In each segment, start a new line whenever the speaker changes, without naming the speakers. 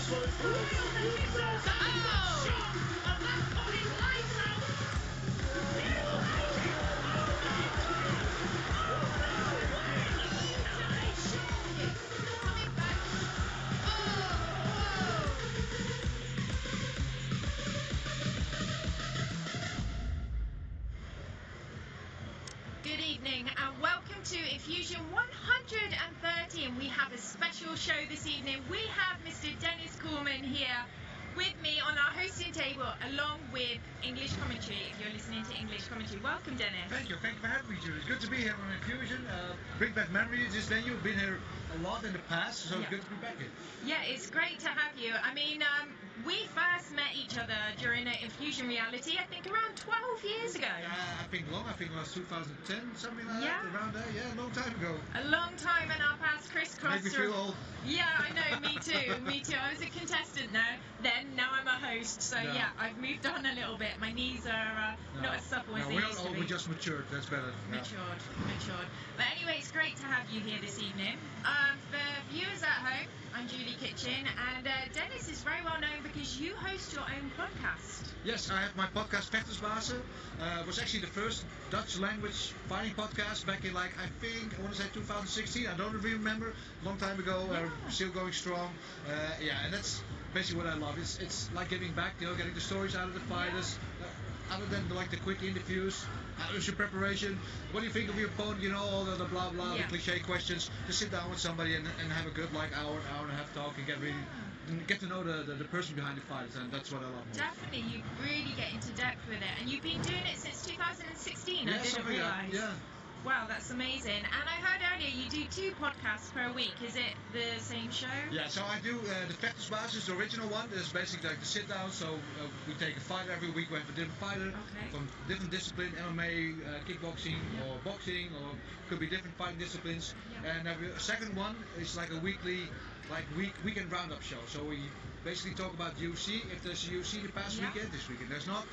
Good evening and welcome to Infusion 130, and we have a special show this evening. We have Mr. Dennis Coleman here with me on our hosting table, along with English commentary, if you're listening to English commentary. Welcome, Dennis.
Thank you for having me, Julie. It's good to be here on Infusion. Bring back memories. This venue, been here a lot in the past, so it's good to be back here.
Yeah, it's great to have you. I mean, we first met each other during an Infusion reality, I think around 12 years ago.
I think long. I think it was 2010, something like that, around there. Yeah, a long time ago.
A long time, and our paths crisscrossed.
Make me feel old.
Yeah, I know, me too, me too. I was a contestant now I'm a host, so yeah, I've moved on a little bit. My knees are not as supple as they used to be.
We just matured, that's better.
Matured. But anyway, it's great to have you here this evening. For viewers at home, I'm Julie Kitchen, and Dennis is very well known because you host your own podcast.
Yes, I have my podcast Vechtersbazen. It was actually the first Dutch language fighting podcast back in I want to say 2016. I don't really remember, a long time ago. Still going strong. And that's basically what I love. It's like giving back, getting the stories out of the fighters. Other than the quick interviews, how is your preparation? What do you think of your opponent? All the blah blah, the cliche questions. Just sit down with somebody and have a good hour and a half talk and get to know the person behind the fighters, and that's what I love most.
Definitely, you really get into depth with it, and you've been doing it since 2016. I didn't realise.
Yeah.
Wow, that's amazing. And I heard earlier you do 2 podcasts per week. Is it the same show?
Yeah, so I do the Vechtersbazen, the original one. It's basically like the sit down. So we take a fighter every week. We have a different fighter from different discipline, MMA, kickboxing, or boxing, or could be different fighting disciplines. Yeah. And a second one is like a weekly, weekend roundup show. So we basically talk about UFC. If there's UFC the past weekend, this weekend there's not.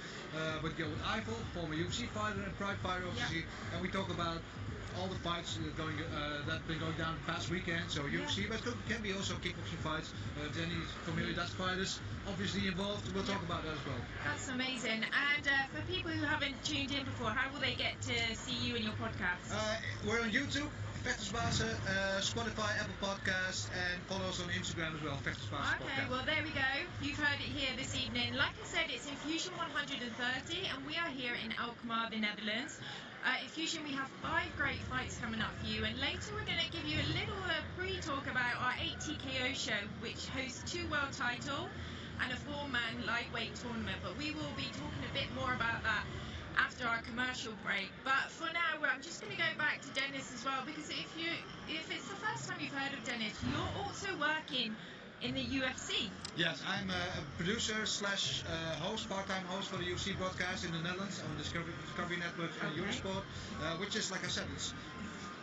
But go with Eiffel, former UFC fighter and Pride fighter, obviously, and we talk about all the fights that have been going down the past weekend. So UFC, but it can be also kickboxing fights. Any familiar Dutch fighters obviously involved. We'll talk about that as well.
That's amazing. And for people who haven't tuned in before, how will they get to see you and your podcast?
We're on YouTube. Vechtersbazen, Spotify, Apple Podcasts, and follow us on Instagram as well, Vechtersbazen Podcast.
Okay, well there we go. You've heard it here this evening. Like I said, it's Infusion 130, and we are here in Alkmaar, the Netherlands. Infusion, we have 5 great fights coming up for you, and later we're going to give you a little pre-talk about our 8 TKO show, which hosts 2 world titles and a 4-man lightweight tournament. But we will be talking a bit more about that after our commercial break. But for now, I'm just going to go back to Dennis as well, because if it's the first time you've heard of Dennis, you're also working in the UFC.
Yes, I'm a producer slash host, part-time host for the UFC broadcast in the Netherlands on Discovery Network and Eurosport, which is, like I said, it's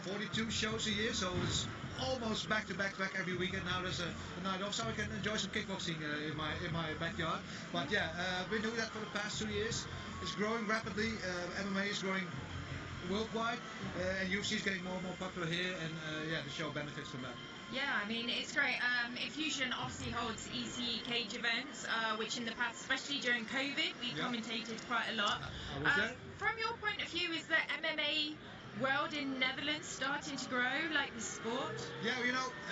42 shows a year, so it's almost back to back every weekend. Now there's a night off, so I can enjoy some kickboxing in my backyard. But we've been doing that for the past 2 years. It's growing rapidly. MMA is growing worldwide, and UFC is getting more and more popular here, and the show benefits from that.
Yeah, I mean, it's great. Infusion obviously holds EC cage events, which in the past, especially during COVID, we commentated quite a lot. From your point of view, is the MMA world in Netherlands starting to grow, like the sport?
Yeah,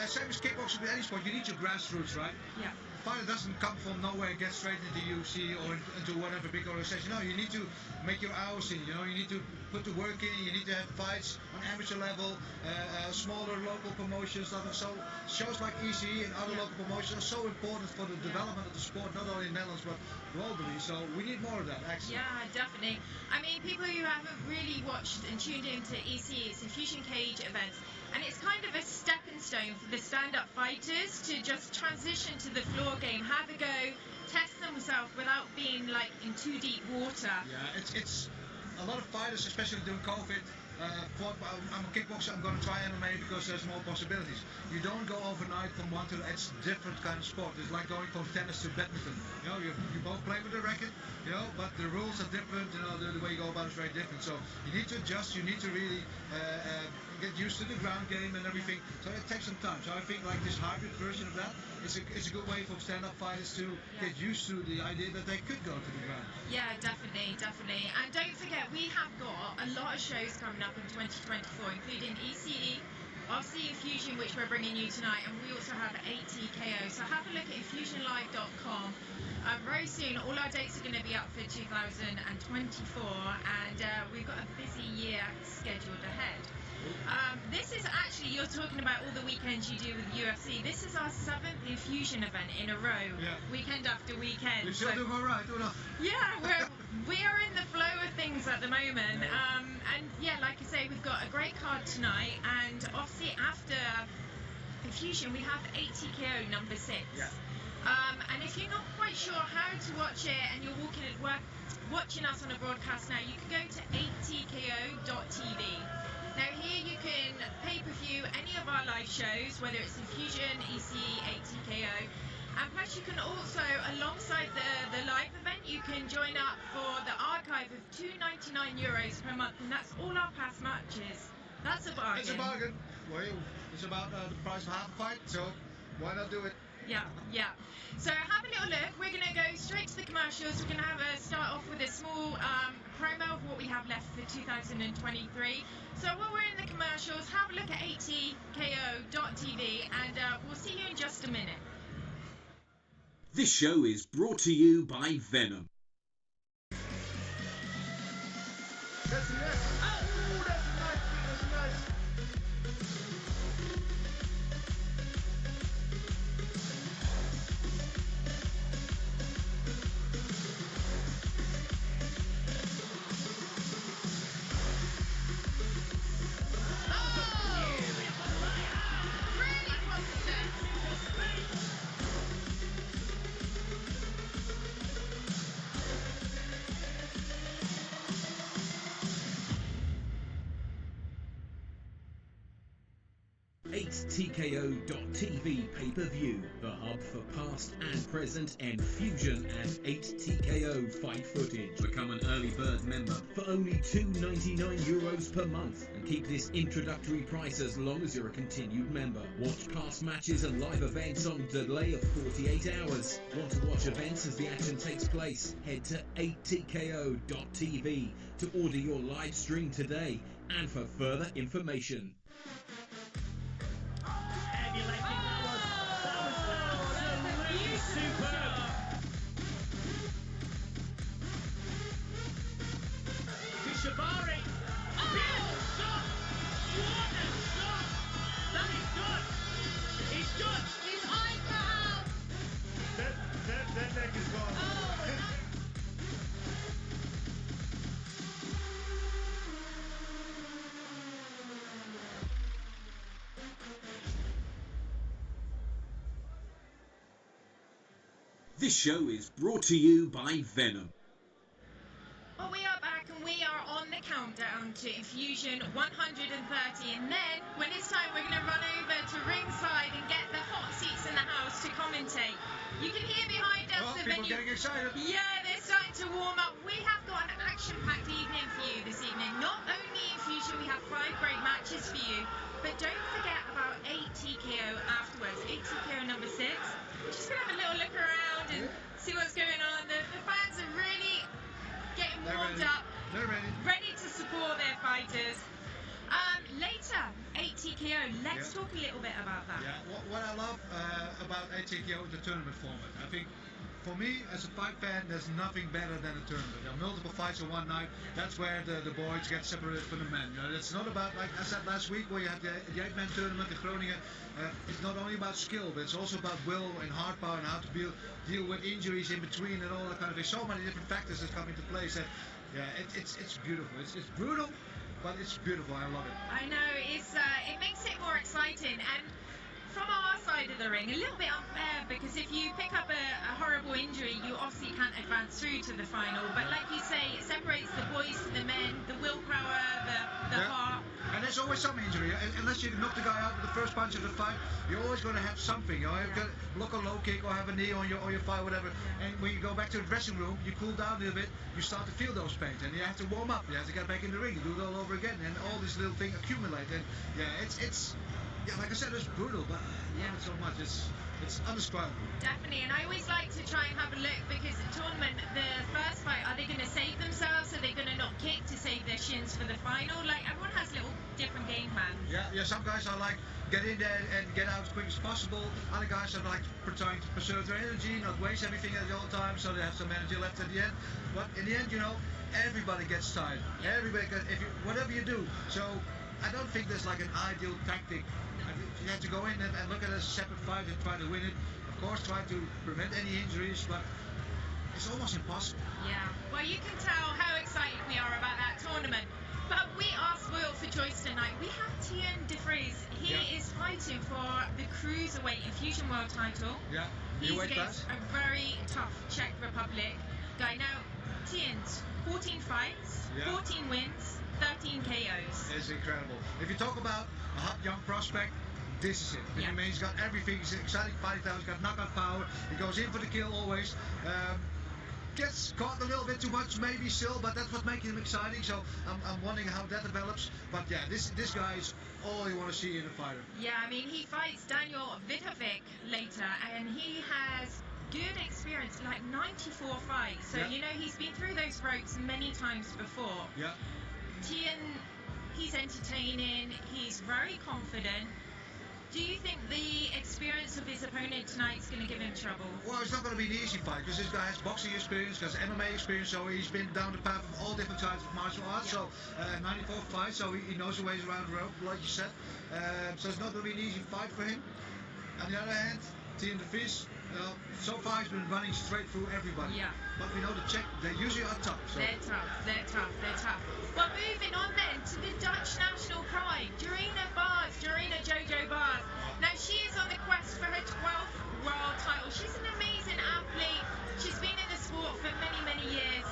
same as kickboxing with any sport, you need your grassroots, right?
Yeah.
A fighter doesn't come from nowhere and get straight into UFC or into whatever big organization. No, you need to make your hours in, you need to put the work in, you need to have fights on amateur level, smaller local promotions. So shows like EC and other local promotions are so important for the development of the sport, not only in the Netherlands but globally. So we need more of that, actually.
Yeah, definitely. I mean, people who haven't really watched and tuned into EC, it's Infusion Cage events, and it's kind of a stepping stone for the stand-up fighters to just transition to the floor game, have a go, test themselves without being in too deep water.
Yeah, it's a lot of fighters, especially during COVID, thought, I'm a kickboxer, I'm going to try MMA because there's more possibilities. You don't go overnight from one to the other. It's a different kind of sport. It's like going from tennis to badminton. You both play with a racket, but the rules are different. The way you go about it is very different. So you need to adjust. You need to really get used to the ground game and everything. So it takes some time. So I think like this hybrid version of that is a good way for stand-up fighters to get used to the idea that they could go to the ground.
Yeah, definitely. And don't forget, we have got a lot of shows coming up in 2024, including ECE, obviously Infusion, which we're bringing you tonight, and we also have ATKO. So have a look at infusionlive.com. Very soon, all our dates are going to be up for 2024, and we've got a busy year scheduled ahead. This is actually, you're talking about all the weekends you do with UFC. This is our 7th Infusion event in a row, weekend after weekend.
You're still doing all right, or not?
Yeah, we are in the flow of things at the moment. And yeah, like I say, we've got a great card tonight, and obviously after Infusion, we have ATKO number 6. And if you're not quite sure how to watch it and you're watching us on a broadcast now, you can go to atko.tv. Now here you can pay-per-view any of our live shows, whether it's Infusion, ECE, ATKO, and plus you can also, alongside the live event, you can join up for the archive of €299 per month, and that's all our past matches. That's a bargain.
It's a bargain. Well, it's about the price of half a fight, so why not do it?
Yeah. So have a little look. We're going to go straight to the commercials. We're going to start off with a small promo of what we have left for 2023. So while we're in the commercials, have a look at atko.tv, and we'll see you in just a minute.
This show is brought to you by Venom.
That's nice. Oh, that's nice.
TKO.tv pay-per-view, the hub for past and present Infusion and 8TKO fight footage. Become an early bird member for only €299 per month, and keep this introductory price as long as you're a continued member. Watch past matches and live events on delay of 48 hours. Want to watch events as the action takes place? Head to 8TKO.tv to order your live stream today and for further information.
Shabari. Beautiful shot. What a shot. That is good. He's good.
His eye cut out.
That neck is gone.
This show is brought to you by Venom.
Well, we are back, and we are on the countdown to Infusion 130, and then when it's time, we're going to run over to ringside and get the hot seats in the house to commentate. You can hear behind us the
People
venue.
getting excited.
Yeah, they're starting to warm up. We have got an action-packed evening for you this evening. Not only Infusion, we have 5 great matches for you, but don't forget about ATKO afterwards. ATKO number 6. We're just going to have a little look around and see what's going on. The fans are really getting warmed up,
They're
ready to support their fighters. Later, ATKO, let's talk a little bit about that.
Yeah, what I love about ATKO is the tournament format. I think for me, as a fight fan, there's nothing better than a tournament. There are multiple fights in one night. That's where the boys get separated from the men. You know, it's not about, like I said last week, where you had the 8-man tournament, the Groningen. It's not only about skill, but it's also about will and hard power and how to deal with injuries in between and all that kind of thing. So many different factors that come into place. That, it's beautiful. It's brutal, but it's beautiful. I love it.
I know, it makes it more exciting. And from our side side of the ring. A little bit unfair, because if you pick up a horrible injury, you obviously can't advance through to the final. But like you say, it separates the boys to the men, the willpower, the heart.
And there's always some injury. Unless you knock the guy out with the first punch of the fight, you're always going to have something. You know, you've got to block a low kick or have a knee on your fight, whatever. And when you go back to the dressing room, you cool down a little bit, you start to feel those pains, and you have to warm up. You have to get back in the ring, do it all over again, and all these little things accumulate. And it's like I said, it's brutal, but I love it so much. It's undescribable.
Definitely, and I always like to try and have a look, because the tournament, the first fight, are they going to save themselves? Are they going to not kick to save their shins for the final? Like, everyone has little different game plans.
Yeah, some guys are like, get in there and get out as quick as possible. Other guys are like trying to preserve their energy, not waste everything at the whole time, so they have some energy left at the end. But in the end, you know, everybody gets tired. Everybody gets, whatever you do. So I don't think there's like an ideal tactic. You have to go in and look at a separate fight and try to win it. Of course, try to prevent any injuries, but it's almost impossible.
Yeah, well, you can tell how excited we are about that tournament. But we are spoiled for choice tonight. We have Tien de Vries. He is fighting for the Cruiserweight Infusion World title.
Yeah,
he's against a very tough Czech Republic guy. Now, Tien's 14 fights, 14 wins, 13 KOs.
It's incredible. If you talk about a hot young prospect, this is it. I mean, he's got everything. He's an exciting fighting style. He's got knockout power. He goes in for the kill always. Gets caught a little bit too much, maybe still, but that's what makes him exciting. So I'm wondering how that develops. But yeah, this guy is all you want to see in a fighter.
Yeah, I mean, he fights Daniel Vidovic later, and he has good experience, like 94 fights. So you know, he's been through those ropes many times before.
Yeah.
Tien, he's entertaining. He's very confident. Do you think the experience of his opponent tonight is going to give him trouble?
Well, it's not going to be an easy fight, because this guy has boxing experience, has MMA experience, so he's been down the path of all different types of martial arts. So 94 fights, so he knows the ways around the rope, like you said. So it's not going to be an easy fight for him. On the other hand, Tien de Vries, so far he's been running straight through everybody.
Yeah.
But we know the Czech, they usually are tough. So.
They're tough. Well, moving on then to the Dutch national pride, Jorina Jojo Bars. Now, she is on the quest for her 12th world title. She's an amazing athlete. She's been in the sport for many, many years.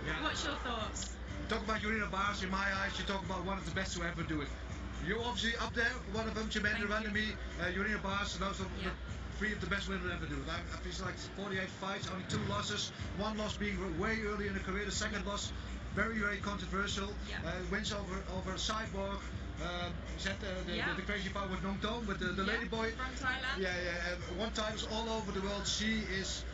Yeah. What's your thoughts?
Talk about Jorina Bars, in my eyes, you talk about one of the best to ever do it. You're obviously up there, one of them, Jemenda Randomie, Jorina Bars, those are three of the best women ever do it. I think it's like 48 fights, only 2 losses. One loss being way early in the career, the second loss very, very controversial. Wins over Cyborg. Is that the crazy part with Nong Tong, with the lady boy?
From Thailand?
One times all over the world. She is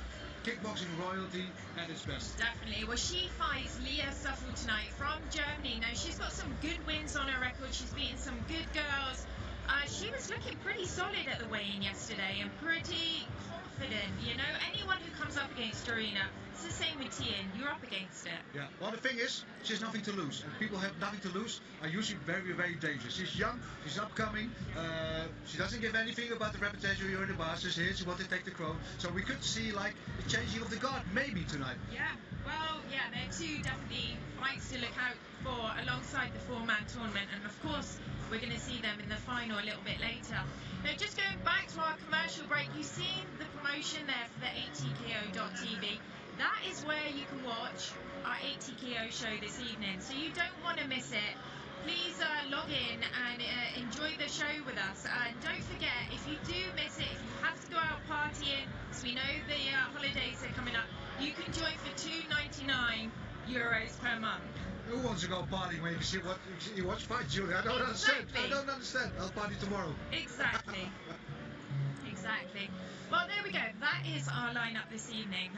kickboxing royalty at its best.
Definitely. Well, she fights Leah Suffel tonight from Germany. Now, she's got some good wins on her record. She's beaten some good girls. She was looking pretty solid at the weigh-in yesterday and pretty confident. You know, anyone who comes up against Jorina, it's the same with Tien. You're up against it.
Yeah. Well, the thing is, she has nothing to lose, and people have nothing to lose are usually very, very dangerous. She's young, she's upcoming. She doesn't give anything about the reputation of Jorina Bars. She's here, she wants to take the crown. So we could see like the changing of the guard maybe tonight.
Yeah. Well, yeah, they're two definitely fights to look out for alongside the 4-man tournament, and of course we're going to see them in the final a little bit later. Now, just going back to our commercial break, you've seen the promotion there for the ATKO.tv. That is where you can watch our ATKO show this evening, so you don't want to miss it. Please log in and enjoy the show with us. And don't forget, if you do miss it, if you have to go out partying, because we know the holidays are coming up, you can join for €2.99 per month.
Who wants to go partying when you can see what you watch fight, Julie? I don't understand. I don't understand. I'll party tomorrow.
Exactly. Exactly. Well, there we go. That is our lineup this evening.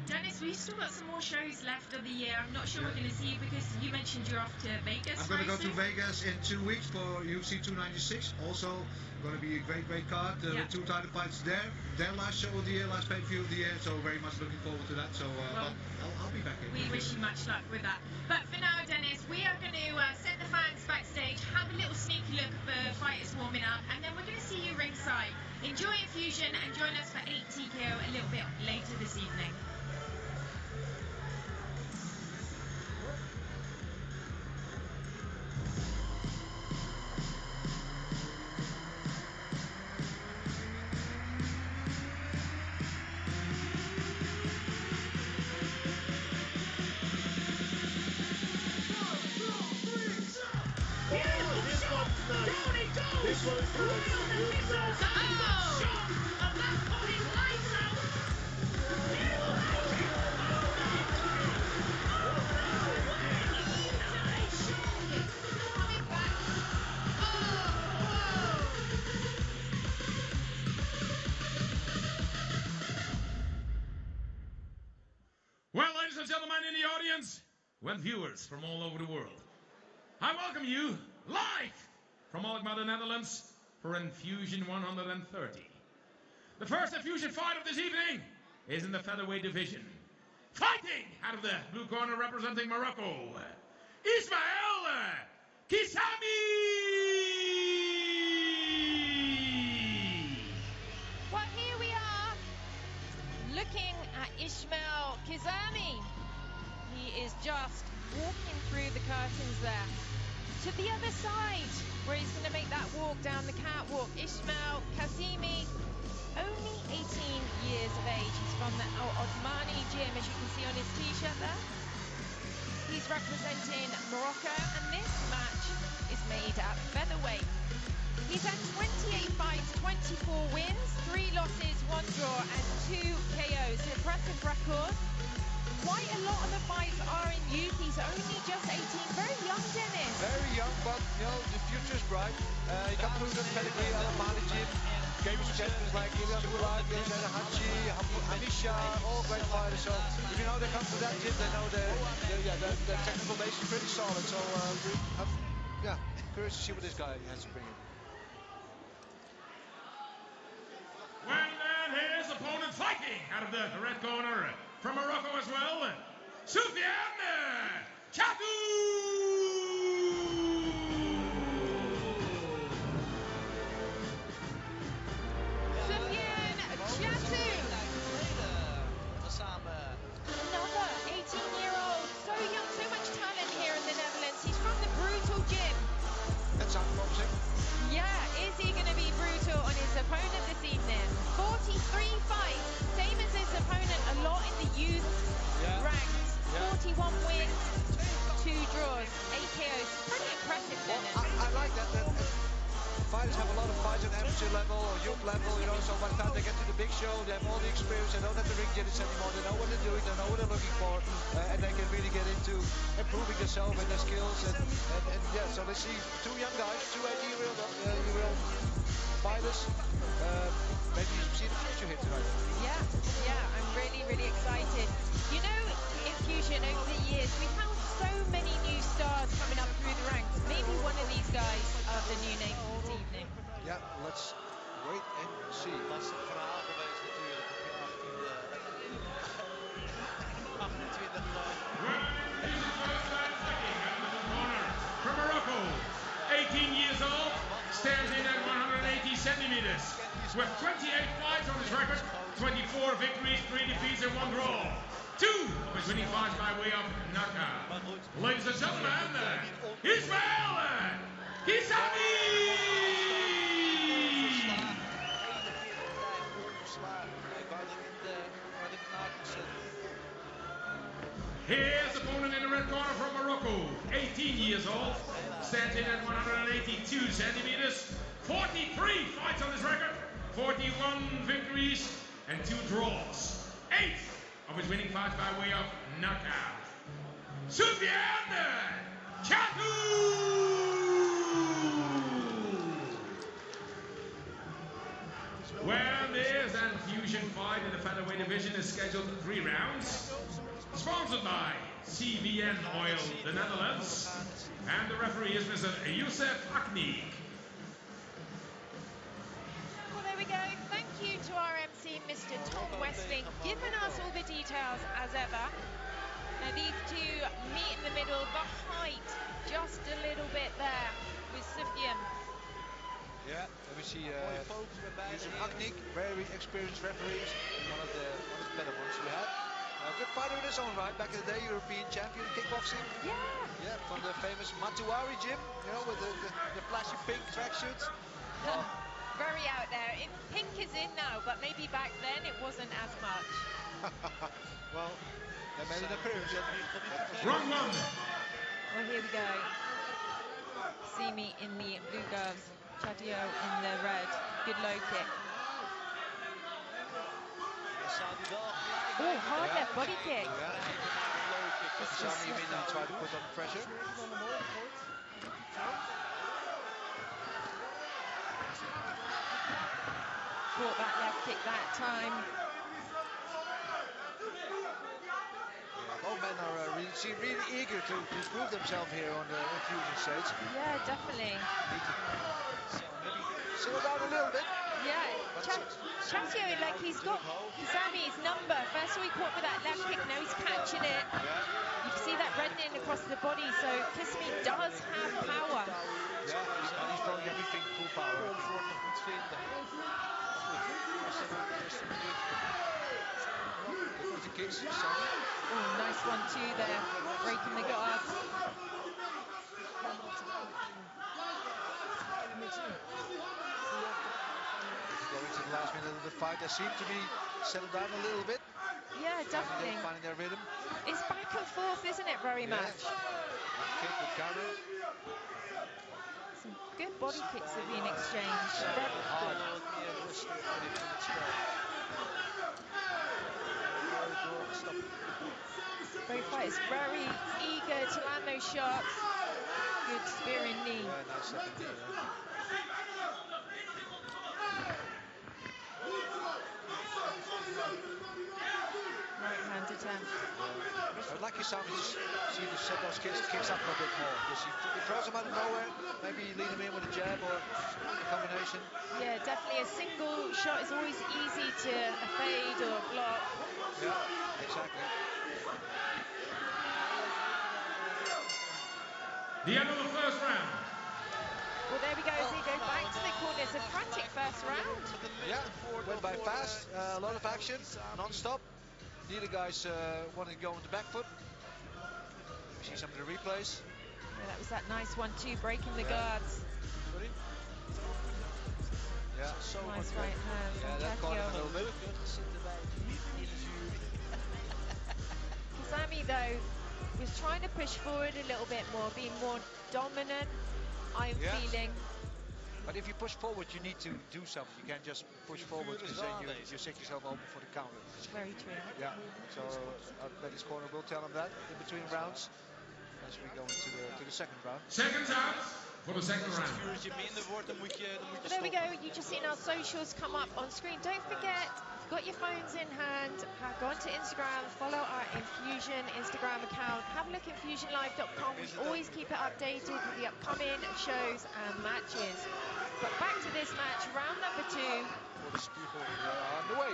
Dennis, we've still got some more shows left of the year. I'm not sure we're going to see you because you mentioned you're off to Vegas.
I'm going to go to Vegas in 2 weeks for UFC 296. Also, going to be a great card. With 2 title fights there. Their last show of the year, last pay-per-view of the year. So very much looking forward to that. So well, I'll be back in.
We wish you much luck with that. But for now, Dennis, we are going to send the fans backstage, have a little sneaky look at the fighters warming up, and then we're going to see you ringside. Enjoy Infusion and join us for 8TKO a little bit later this evening.
Albanians, well, viewers from all over the world, I welcome you live from Alkmaar, the Netherlands, for Infusion 130. The first Infusion fight of this evening is in the featherweight division. Fighting out of the blue corner representing Morocco, Ismail Kisami!
Well, here we are, looking at Ismail Kisami. He is just walking through the curtains there to the other side, where he's going to make that walk down the catwalk. Ismail Kisami, only 18 years of age. He's from the Ottomani gym, as you can see on his t-shirt there. He's representing Morocco, and this match is made at featherweight. He's had 28 fights, 24 wins, 3 losses, 1 draw, and 2 KOs. An impressive record. Quite a lot of the fights are in youth. He's only just 18. Very young, Dennis.
Very young, but you know the future is bright. He got through the pedigree at the Mali gym. Gave us champions like Ilias Burak, Hachi, Anisha, all great fighters. So if you know they come to that gym, they know the technical base is pretty solid. So curious to see what this guy has to bring in.
Well, then his opponent fighting out of the red corner from Morocco as well, Soufiane Chatou!
Another 18-year-old, so young, so much talent here in the Netherlands. He's from the brutal gym.
That's unboxing.
Yeah, is he going to be brutal on his opponent this evening? 43 fights, same as his opponent, a lot in the youth ranks. 41 wins, 2 draws, 8 KOs. Pretty impressive, Dennis.
I like that. Fighters have a lot of fights at amateur level or youth level, you know, so by the time they get to the big show, they have all the experience, they don't have the ring jitters anymore, they know what they're doing, they know what they're looking for, and they can really get into improving themselves and their skills, and yeah, so they see 2 young guys, 2 18-year-old fighters, maybe you see the future here tonight.
Yeah, I'm really, really excited. You know, in Fusion over the years, we've had so many new stars coming up through the ranks. Maybe one of these guys are the new name for this evening.
Yeah, let's wait and see.
Lastig verhaal geweest natuurlijk op je 28
From Morocco, 18 years old, stands in at 180 centimeters. With 28 fights on his record, 24 victories, 3 defeats and 1 draw. 2 of his winning fights by way of knockout. Ladies and gentlemen, Ismail Kisami! Here's opponent in the red corner from Morocco, 18 years old, stands in at 182 centimeters, 43 fights on his record, 41 victories and 2 draws. 8 of his winning fights by way of knockout. Soufiane Chatou! Well, there's an fusion fight in the featherweight division is scheduled 3 rounds. Sponsored by CBN Oil, the Netherlands. And the referee is Mr. Youssef Aknik.
Well, there we go. Thank you to our MC, Mr. Tom Westling, giving us all the details as ever. Now these 2 meet in the middle, the height just a little bit there with Soufiane.
Yeah, and we see Youssef Aknik, very experienced referees, one of the better ones we had. Good fighter in his own right, back in the day, European champion in kickboxing.
Yeah.
Yeah, from the famous Matuari gym, you know, with the flashy pink tracksuits.
Very out there. Pink is in now, but maybe back then it wasn't as much.
Well, they made an appearance.
Wrong one.
Well, here we go. See me in the blue gloves, Chatou in the red. Good low kick. Oh, hard left body kick.
Sami tried to put on pressure.
Caught that left kick that time.
Both men are really eager to prove themselves here on the infusion stage.
Yeah, definitely.
Maybe slow down a little bit.
Yeah, Chatio, like he's got Kizami's number. First of all, he caught with that left kick, now he's catching it. You can see that reddening across the body, so Kizami does have power.
Yeah, he's throwing everything full power. The kicks,
Oh, nice one too there, breaking the guards.
Going to the last minute of the fight, they seem to be settled down a little bit.
Yeah, definitely.
Finding their rhythm.
It's back and forth, isn't it, very much?
Kick with counter.
Some good body kicks are being exchanged. Both fighters very eager to land those shots. Good spearing knee.
Yeah, nice second knee.
Right hand attempt.
I would like you to see to set those kicks up a bit more. Because he throws them out of nowhere. Maybe lead him in with a jab or a combination.
Yeah, definitely a single shot is always easy to fade or block.
Yeah, exactly.
The end of the first round.
Well, there we go. As he goes back to the corner. It's a frantic first round.
Yeah, went by fast. A lot of action, non-stop. Neither guys wanted to go on the back foot. We see some of the replays.
Yeah, that was that nice one too, breaking the guards.
Yeah, so
nice right hand.
Yeah, that caught him a little bit.
Kizami though was trying to push forward a little bit more, being more dominant. I'm feeling.
But if you push forward, you need to do something. You can't just push forward because then you set yourself open for the counter.
Very true.
Yeah. So I bet his corner will tell him that in between rounds as we go into the second round.
Second round for the second round.
But there we go. You just seen our socials come up on screen. Don't forget, got your phones in hand, go onto Instagram, follow our Infusion Instagram account, have a look at infusionlive.com. We always keep it updated with the upcoming shows and matches. But back to this match, round number 2.
On the way.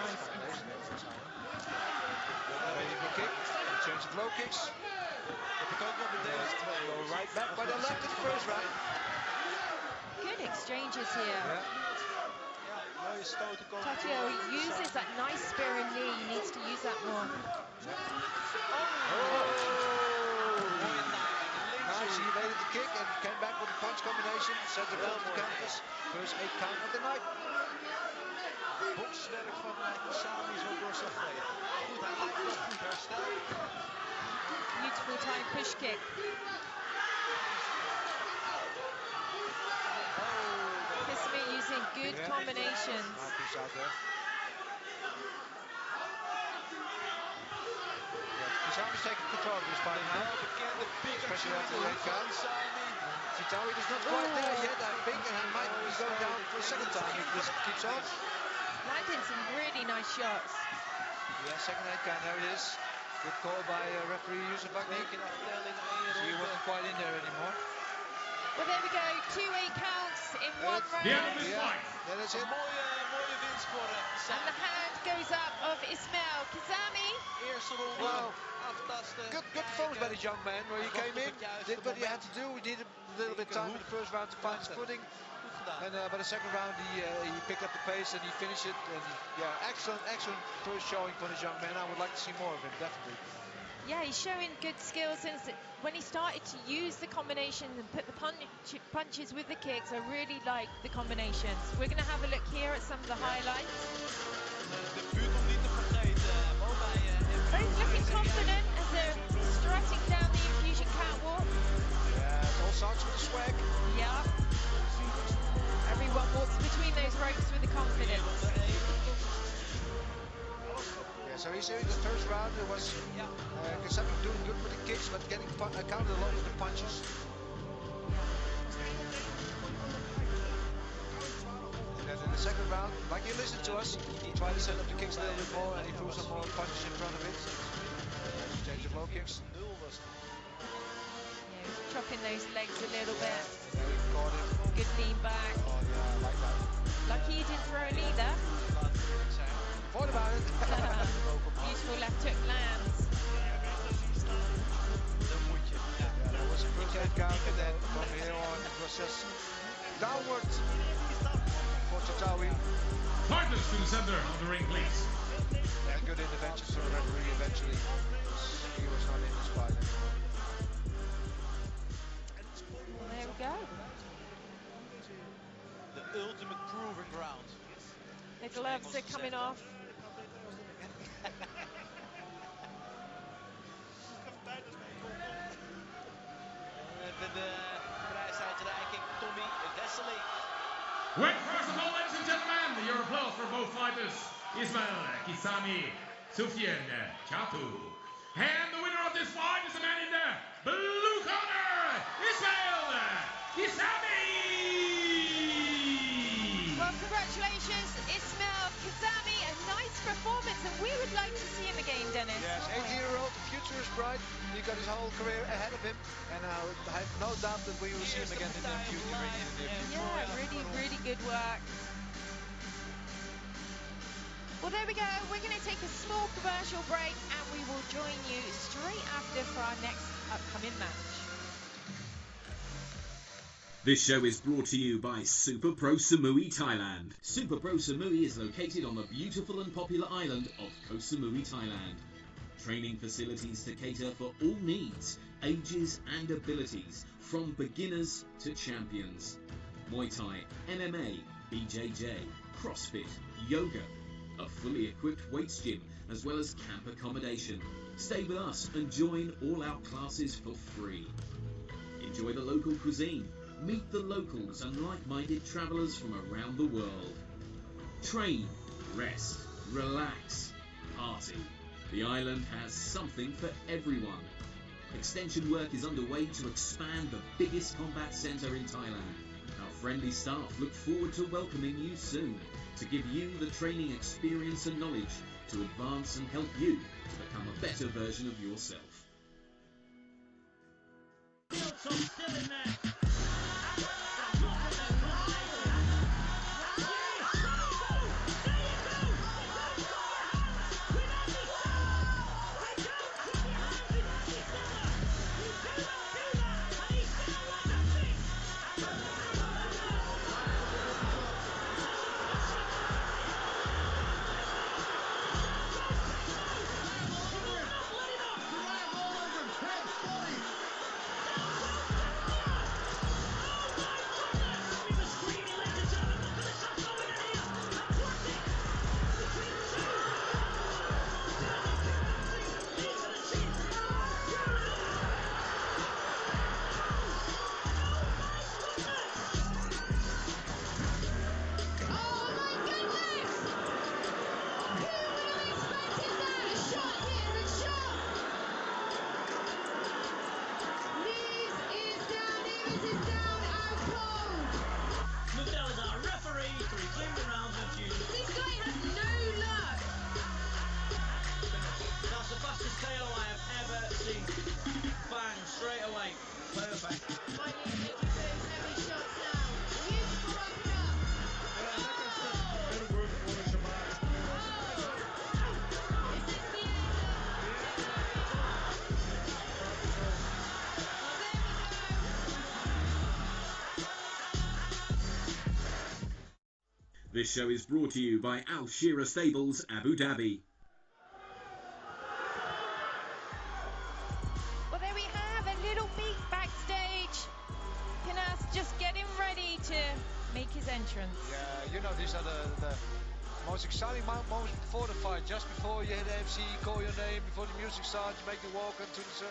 Nice.
Ready for kick, change of low kicks. Go right back by the left in the first round.
Good exchanges here. Tatio uses that nice spearing knee. He needs to use that more.
Nice, he evaded the kick and came back with a punch combination. Sent the ball to the counters. First 8 count of the night.
Bokswerk van Sami is ook doorslaggevend. Goed, hij lijkt nog goed herstel.
Beautiful time push kick. Kizami using good combinations.
Kizami's taking control of this fight now. Especially after the red card. Chitawi is not quite there yet, I think, and he might be going down for a second time if this keeps on.
Landing some really nice shots.
Yeah, second head count, there it is. Good call by referee Yusuf Agnik. He wasn't quite in there anymore.
Well, there we go. 2 8 counts in one round.
Yeah, that is it.
Mooie winst voor
And the hand goes up of Ismail Kizami.
Eerste ronde.
Wow.
Aftasten.
Good performance by the young man where he came in, did what he had to do. He needed a little bit of time in the first round to find his footing. And by the second round he picked up the pace and he finished it. And yeah, excellent first showing for this young man. I would like to see more of him, definitely.
Yeah, he's showing good skills since when he started to use the combinations and put the punches with the kicks. I really like the combinations. We're going to have a look here at some of the highlights. Both looking confident as they're strutting down the Infusion catwalk.
Yeah, it all starts with the swag.
Yeah. Everyone walks between those ropes with the confidence.
Yeah, so he's in the first round. It was Kizami doing good with the kicks, but getting counted a lot with the punches. And then in the second round, like you listened to us, try to set up the kicks a little bit more and he threw some more punches in front of it. Change of low kicks.
Yeah, he's chopping those legs a little bit.
There we caught him.
Good lean back.
Oh yeah, I like that.
Lucky you didn't throw it either.
Thought about it.
Beautiful left hook lands.
Yeah, that was a good head count, and then from here on it was just downward for Tatawi.
Partners to the center of the ring, please.
And good interventions from the referee eventually. He was not in the spot.
Well, there we go.
The ultimate proving ground.
The gloves are coming off.
Met de prijsuitreiking Tommy Wesseling.
Wait, first of all, ladies and gentlemen, your applause for both fighters, Ismail Kisami, Sufyan Chatu. And the winner of this fight is the man in the blue corner, Ismail Kisami!
Well, congratulations, Ismail Kisami. A nice performance, and we would like to see him again, Dennis.
Yes, 18-year-old, the future is bright. He got his whole career ahead of him, and I have no doubt that we will see him again in the future.
Yeah, really good work. Well, there we go. We're going to take a small commercial break, and we will join you straight after for our next upcoming match.
This show is brought to you by Super Pro Samui, Thailand. Super Pro Samui is located on the beautiful and popular island of Koh Samui, Thailand. Training facilities to cater for all needs, ages and abilities, from beginners to champions. Muay Thai, MMA, BJJ, CrossFit, yoga, a fully equipped weights gym, as well as camp accommodation. Stay with us and join all our classes for free. Enjoy the local cuisine, meet the locals and like-minded travellers from around the world. Train, rest, relax, party. The island has something for everyone. Extension work is underway to expand the biggest combat centre in Thailand. Our friendly staff look forward to welcoming you soon, to give you the training experience and knowledge to advance and help you to become a better version of yourself.
Still in there.
This show is brought to you by Al Shira Stables, Abu Dhabi.
Well, there we have a little peek backstage. Pinas just getting ready to make his entrance.
Yeah, you know, these are the most exciting moments before the fight. Just before you hit AFC, call your name, before the music starts, you make the walk into the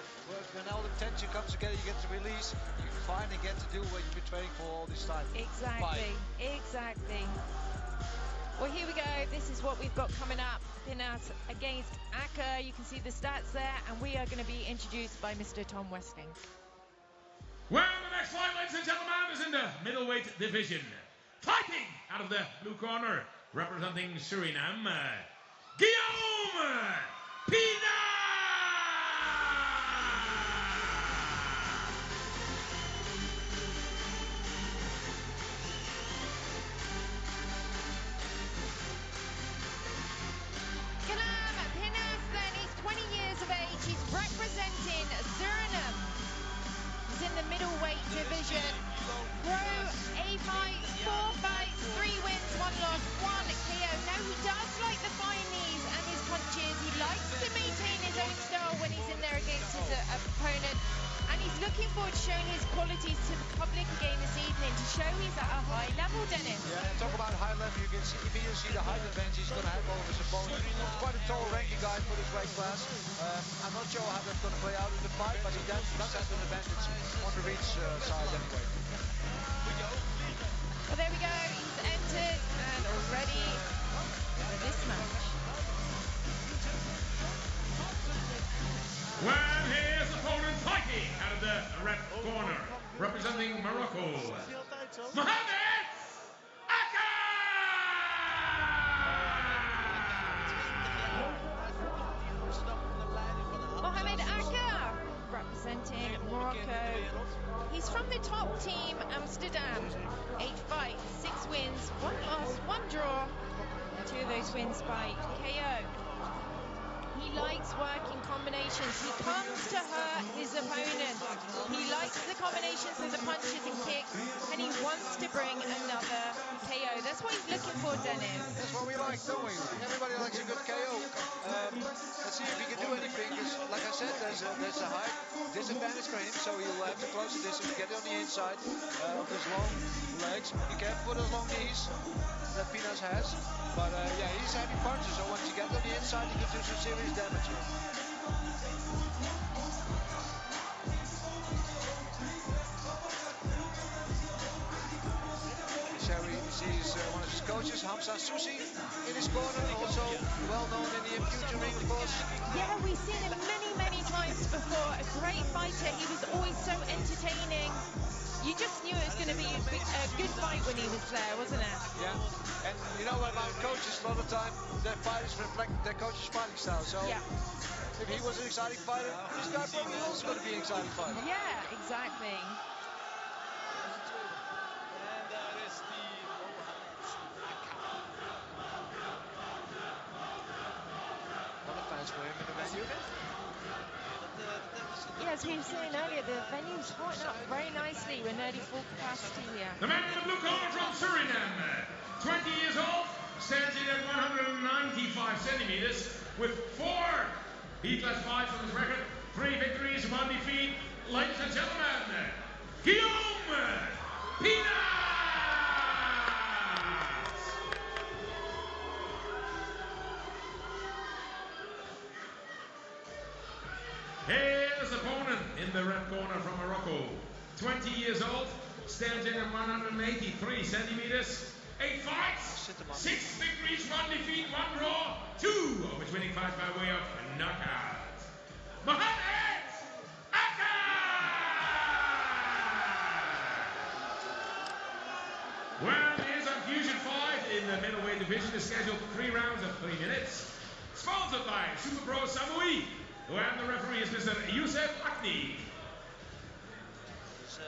when all the tension comes together, you get to release. You finally get to do what you've been training for all this time.
Exactly, exactly. Well, here we go. This is what we've got coming up. Pinas against Aka. You can see the stats there, and we are going to be introduced by Mr. Tom Westling.
Well, the next fight, ladies and gentlemen, is in the middleweight division. Fighting out of the blue corner, representing Suriname, Guillaume Pina!
He's representing Suriname. He's in the middleweight division. Pro, 8 fights, 4 fights, 3 wins, 1 loss, 1 KO. Now he does like the fine knees and his punches. He likes to maintain his own style when he's in there against his opponent. And he's looking forward to showing his qualities to the public again this evening to show he's at a high level, Dennis.
Yeah, and talk about high level, you can see immediately see the height advantage he's going to have over his opponent. Quite a tall, ranking guy for this weight class. I'm not sure how that's going to play out in the fight, but he does have an advantage on the reach side anyway.
Well, there we go. He's entered and ready for this match.
When his opponent fighting out of the red corner, representing Morocco, Mohamed Aka!
Mohamed Aka, representing Morocco. He's from the top team, Amsterdam. 8 fights, 6 wins, 1 loss, 1 draw, and 2 of those wins by KO. He likes working combinations. He comes to hurt his opponent. He likes the combinations of the punches and kicks, and he wants to bring another KO. That's what he's looking for, Dennis.
That's what we like, don't we? Everybody likes a good KO. Let's see if he can do anything, because like I said, there's a height disadvantage for him, so he'll have to close the distance, get on the inside of his long legs. He can't put his long knees that Pinas has, but yeah, he's heavy punches, so once you get on the inside, he can do some serious damage here. He sees one of his coaches, Hamza Susi, in his corner, also well known in the future ring, of course.
Yeah, we've seen him many, many times before. A great fighter. He was always so entertaining. You just knew it was going to be a good fight when he was there, wasn't it?
Yeah, and you know about coaches, a lot of time their fighters reflect their coach's fighting style. So yeah. If he was an exciting fighter, this guy probably also going to be an exciting fighter.
Yeah, exactly.
For him in the venue.
Yeah, as we were saying earlier, the venue's hotting up very nicely. We're nearly full capacity here.
The man in the blue corner from Suriname, 20 years old, stands in at 195 centimeters with 4 B-class fights on his record, 3 victories, 1 defeat. Ladies and gentlemen, Guillaume Pina! His opponent in the red corner from Morocco, 20 years old, stands in at 183 centimeters, 8 fights, 6 victories, 1 defeat, 1 draw, 2 of his winning fights by way of knockout. Mohamed Aka! When his Fusion fight in the middleweight division is scheduled for 3 rounds of 3 minutes, sponsored by Super Pro Samui. And the referee is Mr. Youssef Akni.
So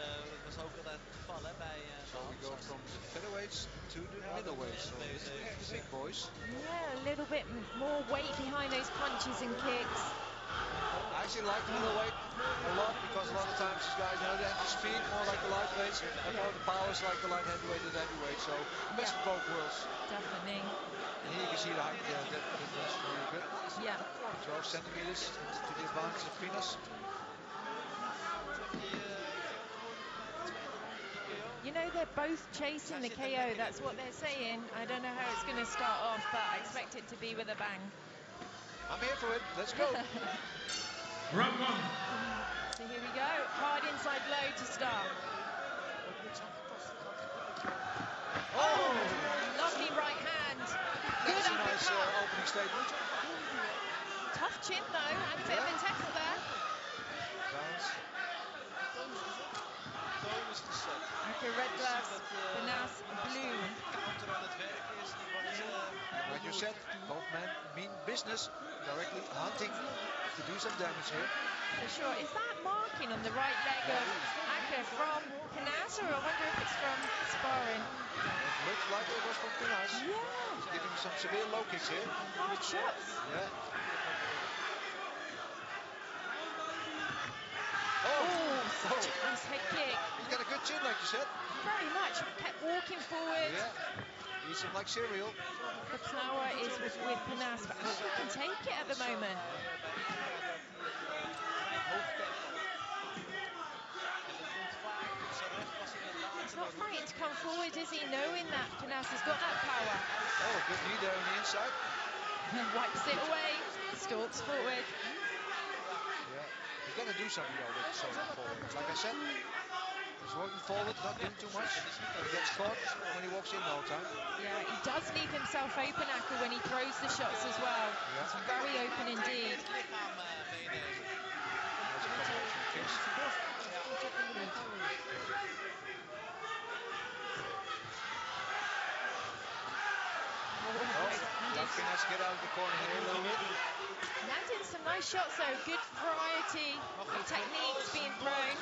we go from the featherweights to the middleweights. So these are the big boys.
Yeah, a little bit more weight behind those punches and kicks.
I actually like the middleweight a lot because a lot of times these guys know they have the speed more like the lightweights and more the powers like the light heavyweight and heavyweight. So best of both worlds.
Definitely.
And here you can see the height there. That's really good.
Yeah.
12 centimeters to the advantage of Pinas.
You know, they're both chasing the KO. That's what they're saying. I don't know how it's going to start off, but I expect it to be with a bang.
I'm here for it. Let's go.
Round 1.
So here we go. Hard inside blow to start. Oh, lovely right hand. Good
That's a nice opening statement.
Tough chin though, and a bit of a test there.
Bounce.
is gezet.
Aka red gloves, Pinas blue.
Counter aan het werken is die wat
Like you said, both men mean business, directly hunting to do some damage here.
For sure. Is that marking on the right leg of Aka from Pinas, or I wonder if it's from sparring?
It looks like it was from Pinas.
Yeah.
He's giving some severe low kicks here.
Hard shots.
Yeah.
Oh, such a nice head kick.
He's got a good chin, like you said.
Very much. Kept walking forward.
Yeah. Eats him like cereal.
The power is with Pinas, but Aka can take it at the moment. He's not frightened to come forward, is he? Knowing that Pinas has got that power.
Oh, a good knee there on the inside.
Wipes it away. Stalks forward.
Yeah. He's going to do something though with Sosa forward. Like I said, he's walking forward, not doing too much. He gets caught when he walks in no time.
Yeah, he does leave himself open, Aka, when he throws the shots as well.
Yeah.
It's very open indeed.
There's a combination of kicks. Pinas get out of the corner here a little bit.
Landing some nice shots though, good variety of techniques being thrown.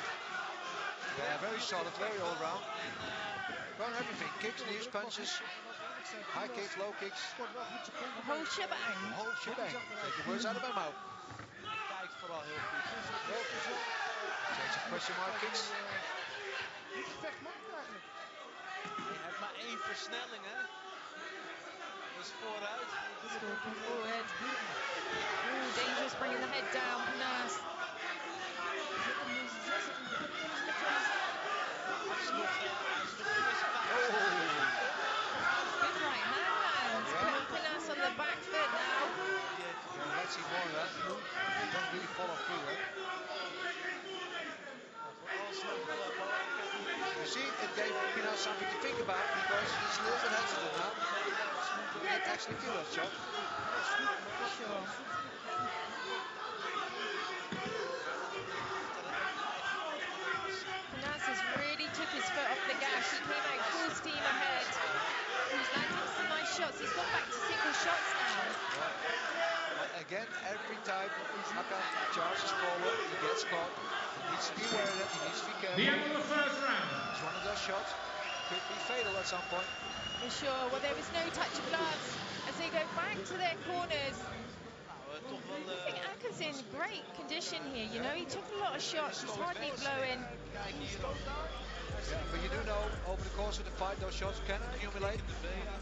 Yeah, very solid, very all round. Got everything, kicks, knees, punches, high kicks, low kicks.
The whole shebang.
The whole shebang. Take the words out of my mouth.
Kijkt vooral heel goed.
Takes some question mark kicks.
Hij heeft maar één versnelling, hè? Dus vooruit.
Stalking forward. Ooh, dangerous, bringing the head down, Pinas. Good right hand. Putting Pinas on the back foot now.
Yeah, let's see more of that. Don't really follow through, eh? You see, it gave Pinas something to think about because he's a little bit hesitant now. He can't actually feel that shot.
Sure. Pinas has really took his foot off the gas. He came out full steam ahead. He's landing some nice shots. He's gone back to single shots now.
But again, every time Aka charges forward, he gets caught. He needs to be aware of that. He needs to be careful.
The end of the first round.
It's one of those shots. Could be fatal at some point.
For sure. Well, there was no touch of gloves as they go back to their corners. I think Aka's in great condition here. You know, he took a lot of shots. He's hardly blowing.
Yeah, but you do know, over the course of the fight, those shots can accumulate.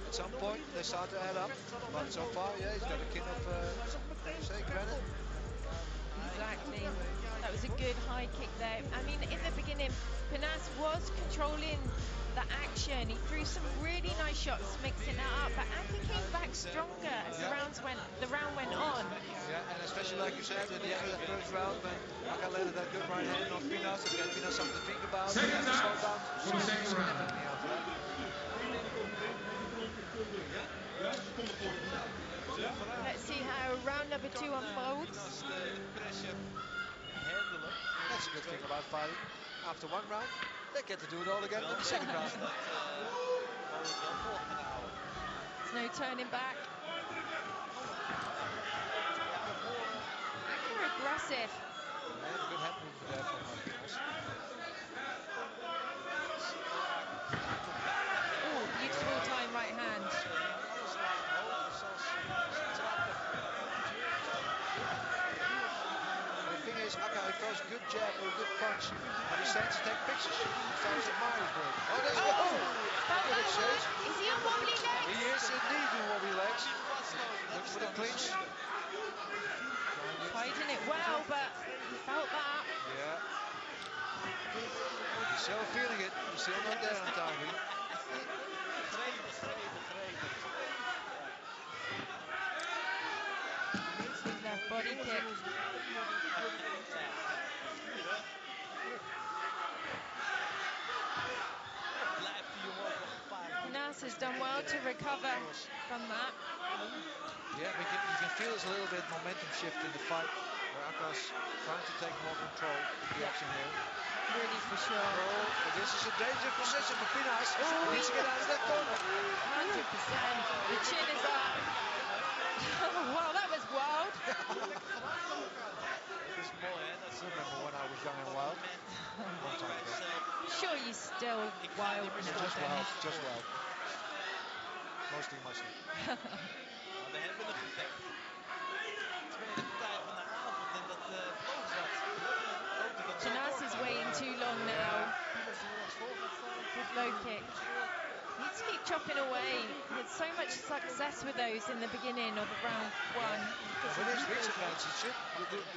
At some point, they start to add up. But so far, yeah, he's got a kin of, say, granite.
Exactly. That was a good high kick there. I mean, in the beginning, Pinas was controlling the action. He threw some really nice shots, mixing that up. But Aka came back stronger as the round went on.
Yeah, and especially like you said, at the end of the first round, when Aka landed that good right hand on Pinas, it gave Pinas something to think about.
Second
He had to slow
down
down.
for the second round.
Let's see how round number 2 unfolds.
That's a good thing about fighting. After one round, they get to do it all again in the second round.
There's no turning back. Aka aggressive.
Yeah, good head movement there from Pinas.
Oh, beautiful time right hand.
The thing is, Aka throws a good jab or a good punch, and he stands to take pictures. He stands at Myers-Briggs. Oh, there's
Oh,
look at it, Chase.
is he on wobbly legs?
He is indeed doing wobbly legs. Looks for the clinch.
Hiding it well, but he felt that.
Yeah. He's still feeling it. He's still not there on time.
Big left body kick. Pinas has done well to recover from that.
Yeah, but you can feel there's a little bit momentum shift in the fight, where Aka's trying to take more control of the action here.
really for sure.
Oh, but this is a dangerous position for Pinas. He needs to get out of that corner.
100%. The chin is up. Wow, that was wild.
Dat is mooi, hè? Dat
I remember when I was young and wild. Long time ago.
Sure, you still wild now.
Just wild, just wild. Mostly myself.
Maar we hebben een gevecht. Tweede partij van de avond en dat belooft wat.
Pinas is waiting too long now. Good low kick. Needs to keep chopping away. He had so much success with those in the beginning of round 1.
But his reach advantage, he should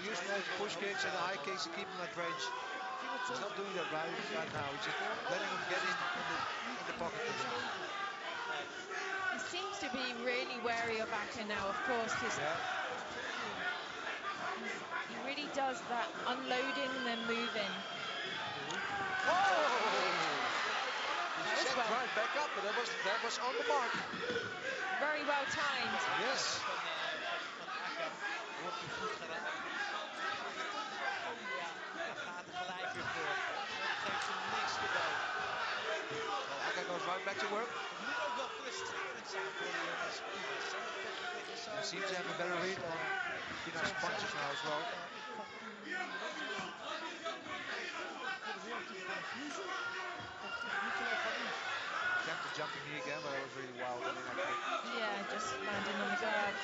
use more push kicks and the high kicks to keep him at range. He's not doing that right now. He's just letting him get in the pocket with him.
He seems to be really wary of Aka now, of course, because he really does that unloading and then moving.
Whoa! He set right back up, but that was on the mark.
Very well timed.
Yes.
Van Aka wordt hij goed geraakt. Ja, gaat er gelijk weer voor. Geeft hem niks cadeau.
Well, Aka goes right back to work.
Het moet ook wel frustrerend zijn voor de jongens.
He seems to have a better read on Pinas' punches now as well. Attempted jumping knee again, but it was really wild and inaccurate.
Yeah, just landing on the guards.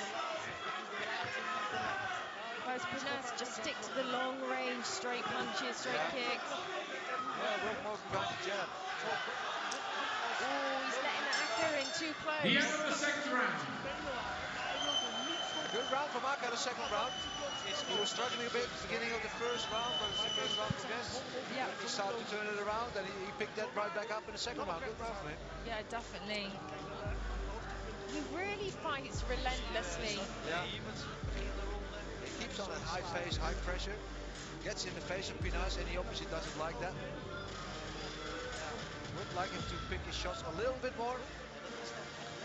Whereas Pinas just stick to the long range, straight punches, straight kicks.
Yeah, work most behind the jab.
Oh, he's letting Aka in too close.
The end of the second round.
Good round from Aka, the second round. He was struggling a bit at the beginning of the first round, but as the first round progressed, he started to turn it around, and he picked that right back up in the second round. Good round for him.
Yeah, definitely. He really fights relentlessly.
Yeah. He keeps on at high pace, high pressure, gets in the face of Pinas, and he obviously doesn't like that. Would like him to pick his shots a little bit more.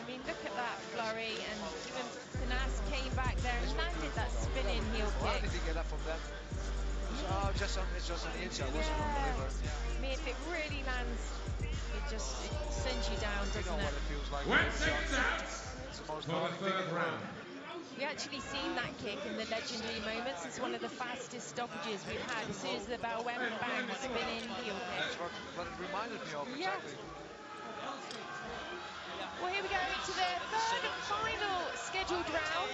I mean, look at that flurry, and even Pinas came back there and landed that spinning heel
Why
kick.
did he get up from that? Oh, it's just on the inside, wasn't on the liver.
I mean, if it really lands, it sends you down,
You
doesn't
know what
it?
it feels like.
1 second out
It's the most
for the
powerful thing in
third
the world.
round.
We actually seen that kick in the legendary moments. It's one of the fastest stoppages we've had. As soon as the bell went, bang, spinning heel kick.
That's what it reminded me of,
Yeah.
exactly.
Well, here we go into the third and final scheduled round.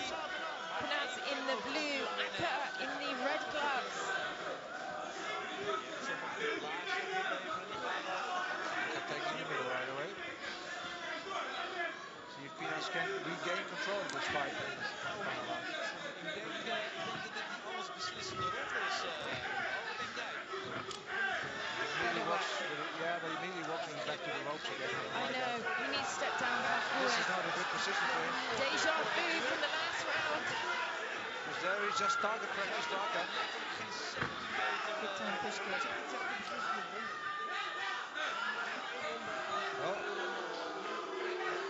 Pinas in the blue, Aka in the red gloves.
Taking the middle right away. See if Pinas can regain control of this fight in this final round.
Ik denk dat dit een alles beslissende ronde is. Wat denk jij?
But he immediately walks back to the ropes again.
I know, he needs to step down back
This is
forward.
not a good position for him.
Deja vu from the last round.
Because there is just target practice to Aka.
Big time push kick.
Oh.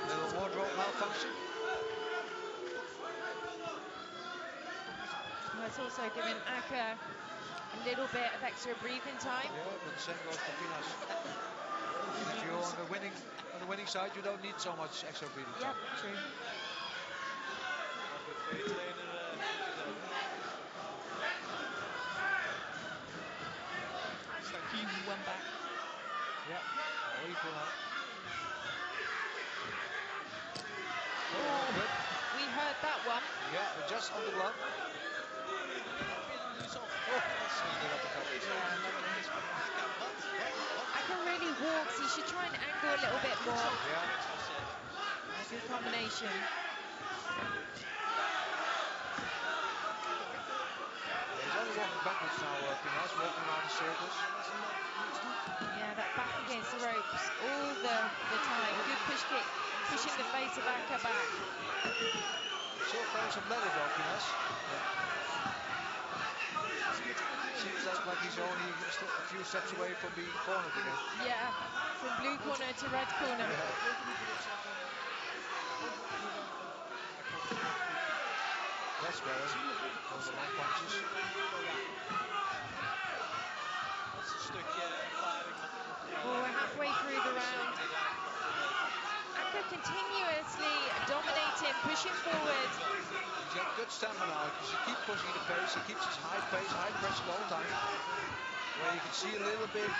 Little wardrobe malfunction.
Well, it's also giving Aka a little bit of extra breathing time.
Yeah, but the same goes for Pinas. If you're on the winning side, you don't need so much extra breathing time.
Yep, true. One back.
Yeah. Oh, equal now.
Oh, we heard that one.
Yeah, but just on the glove.
Aka really walks. He should try and angle a little bit more.
Yeah.
Good combination.
He's only walking backwards now, Pinas, walking around the circles.
Yeah, that back against the ropes all the time. Good push kick, pushing the face of Aka back.
Still throwing some leather though, Pinas. Seems like he's only a few steps away from being cornered again.
Yeah, from blue corner to red corner.
That's better. Those are long punches.
Dat is een stukje ervaring wat er nog
We're halfway through the round. Aka continuously dominating, pushing forward.
He's got good stamina because he keeps pushing the pace. He keeps his high pace, high pressure the whole time. Where you can see a little bit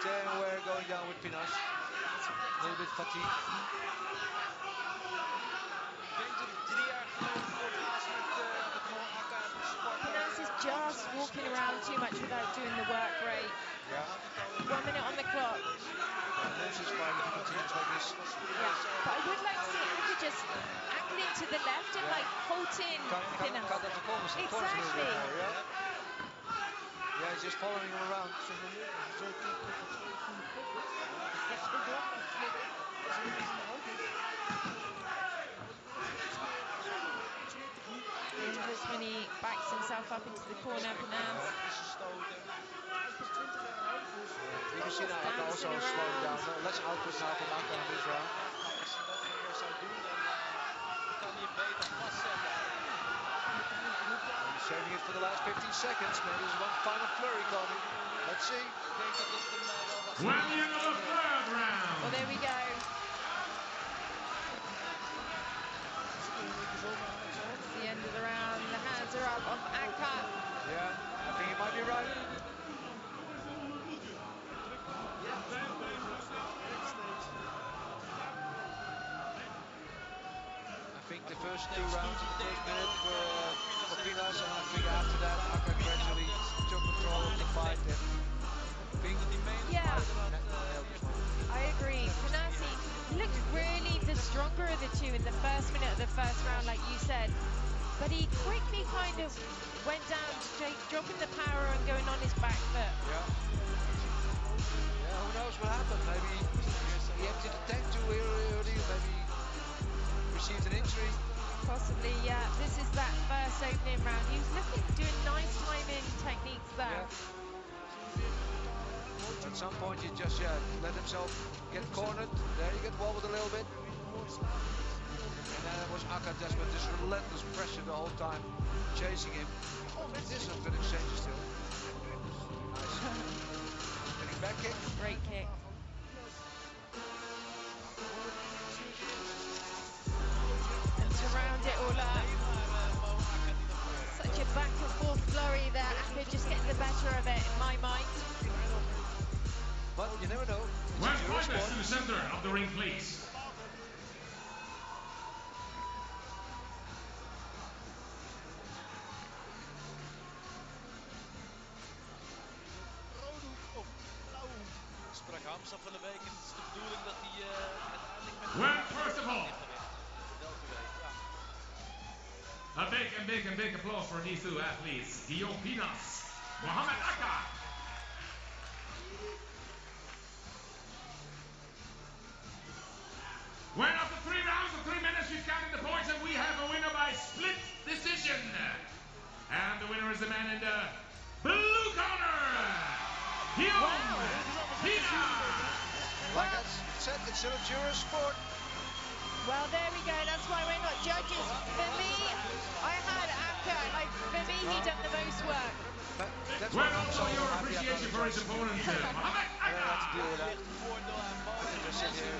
there and where going down with Pinas. A little bit fatigue.
Pinas is just walking around too much without doing the work rate.
Yeah.
1 minute on the clock.
This is fine if he continues like this.
Yeah, but I would like to see Aka just angling to the left and like halting Pinas.
Cut that performance.
Exactly.
Yeah, he's just following him around.
Dangerous when he backs himself up into the corner, Pinas.
You can see now Aka also slowing down. Less output now from Aka in this round.
Als je dat weer zou doen, dan kan je beter vastzetten.
He's saving it for the last 15 seconds. Maybe there's one final flurry coming. Let's see.
Ik denk dat dit hem wel wat...
Well, the end of the third round.
Well, there we go. It's the end of the round. The hands are up of Aka.
Yeah, I think he might be right. I think the first 2 rounds in the first minute were for Pinas, and I think after that Aka gradually took control of the fight. And I think
Yeah, I agree. Pinas looked really the stronger of the two in the first minute of the first round, like you said. But he quickly kind of went down straight, dropping the power and going on his back foot.
Yeah, who knows what happened? Maybe he emptied the tank too early, maybe received an injury.
Possibly, yeah. This is that first opening round. He was doing nice timing techniques there.
Yeah. At some point he just let himself get cornered. There he get wobbled a little bit. And then it was Aka just with this relentless pressure the whole time, chasing him. This is a good exchange still. Nice. Getting back kick.
Great kick. And to round it all up, such a back and forth flurry there. Aka just getting the better of it in my mind.
But you never know.
Well, fighters to the center of the ring, please.
Sprak Hamza van de week en het is de bedoeling dat hij uiteindelijk met...
Well, first of all,
welterweight, ja.
a big applause for these 2 athletes, Guillaume Pinas, Muhammad Aka. Well, after 3 rounds of 3 minutes, we've counted the points, and we have a winner by split decision. And the winner is the man in the blue corner, Guillaume Pinas.
Like I said, it's still a juror sport.
Well, there we go. That's why we're not judges. For me, I had Aka. Like, for me, he done the most work.
That's
Well,
why I'm
also
so
your
happy I
appreciation for
found
his
the
opponent,
choice.
Muhammad
I don't have to deal with
Aka.
that. I just sit here,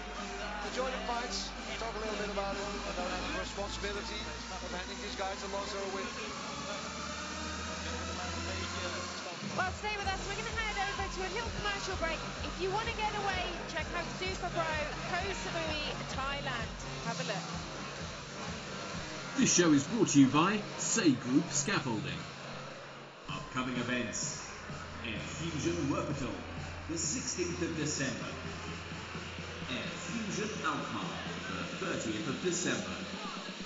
enjoy the fights, talk a little bit about it. I don't have the responsibility of handing these guys a loss or a win.
Well, stay with us. We're going to head over to a little commercial break. If you want to get away, check out Super Pro, Koh Samui, Thailand. Have a look.
This show is brought to you by Say Group Scaffolding. Upcoming events: Fusion Workatal, the 16th of December. Fusion Alkmaar, the 30th of December.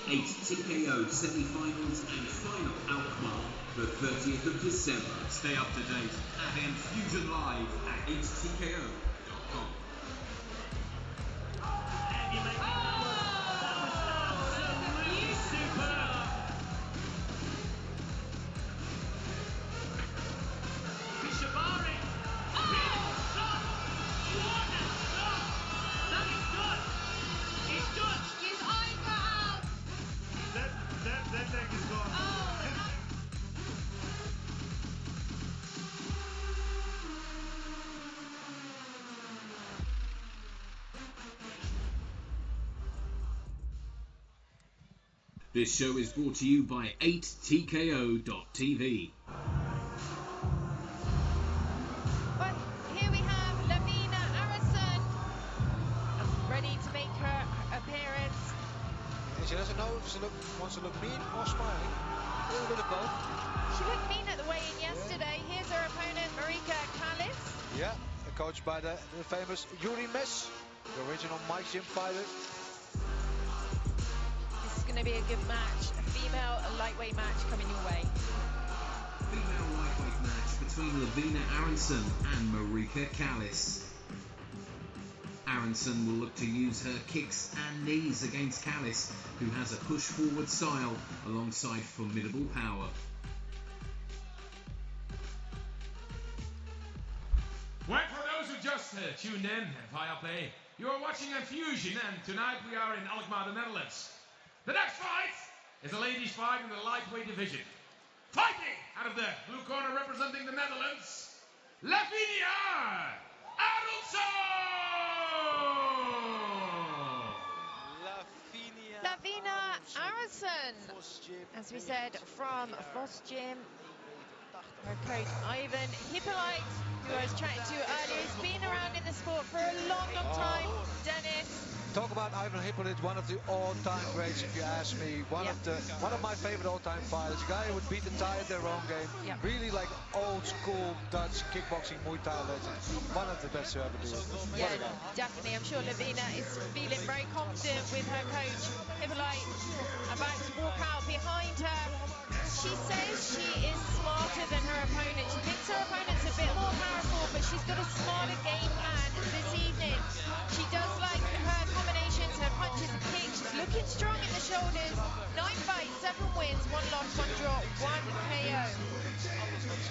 8 TKO semi-finals and final Alkmaar, the 30th of December. Stay up to date at Fusion Live at 8TKO.com.
That leg is gone.
This show is brought to you by 8TKO.tv.
Well, here we have Lavina Arison ready to make her appearance.
And she doesn't know if she wants to look mean or smiling. A little bit of both.
She looked mean at the weigh-in yesterday. Here's her opponent, Marika Kallis.
Yeah, coached by the famous Yuri Mes, the original Mike Gym fighter.
This is going to be a good match. A female lightweight match coming your way.
Female lightweight match between Lavina Arison and Marika Kallis. Arison will look to use her kicks and knees against Kallis, who has a push-forward style alongside formidable power.
Well, for those who just tuned in via Play, you are watching Infusion, and tonight we are in Alkmaar, the Netherlands. The next fight is a ladies' fight in the lightweight division. Fighting out of the blue corner representing the Netherlands, Lavina Arison!
Lavina Arison, as we said, from Vos Gym. Her coach Ivan Hippolyte, who I was chatting to earlier, has been around in the sport for a long, long time. Dennis.
Talk about Ivan Hippolyte, one of the all-time greats, if you ask me. One of my favorite all-time fighters. A guy who would beat the Thai at their own game. Really like old-school Dutch kickboxing Muay Thai legend. One of the best to ever do it.
Yeah, definitely. I'm sure Lavina is feeling very confident with her coach Hippolyte about to walk out behind her. She says she is smarter than her opponent. She thinks her opponent's a bit more powerful, but she's got a smarter game plan this evening. She does like her combinations, her punches and kicks. She's looking strong in the shoulders. 9 fights, 7 wins, 1 loss, 1 draw, 1 KO.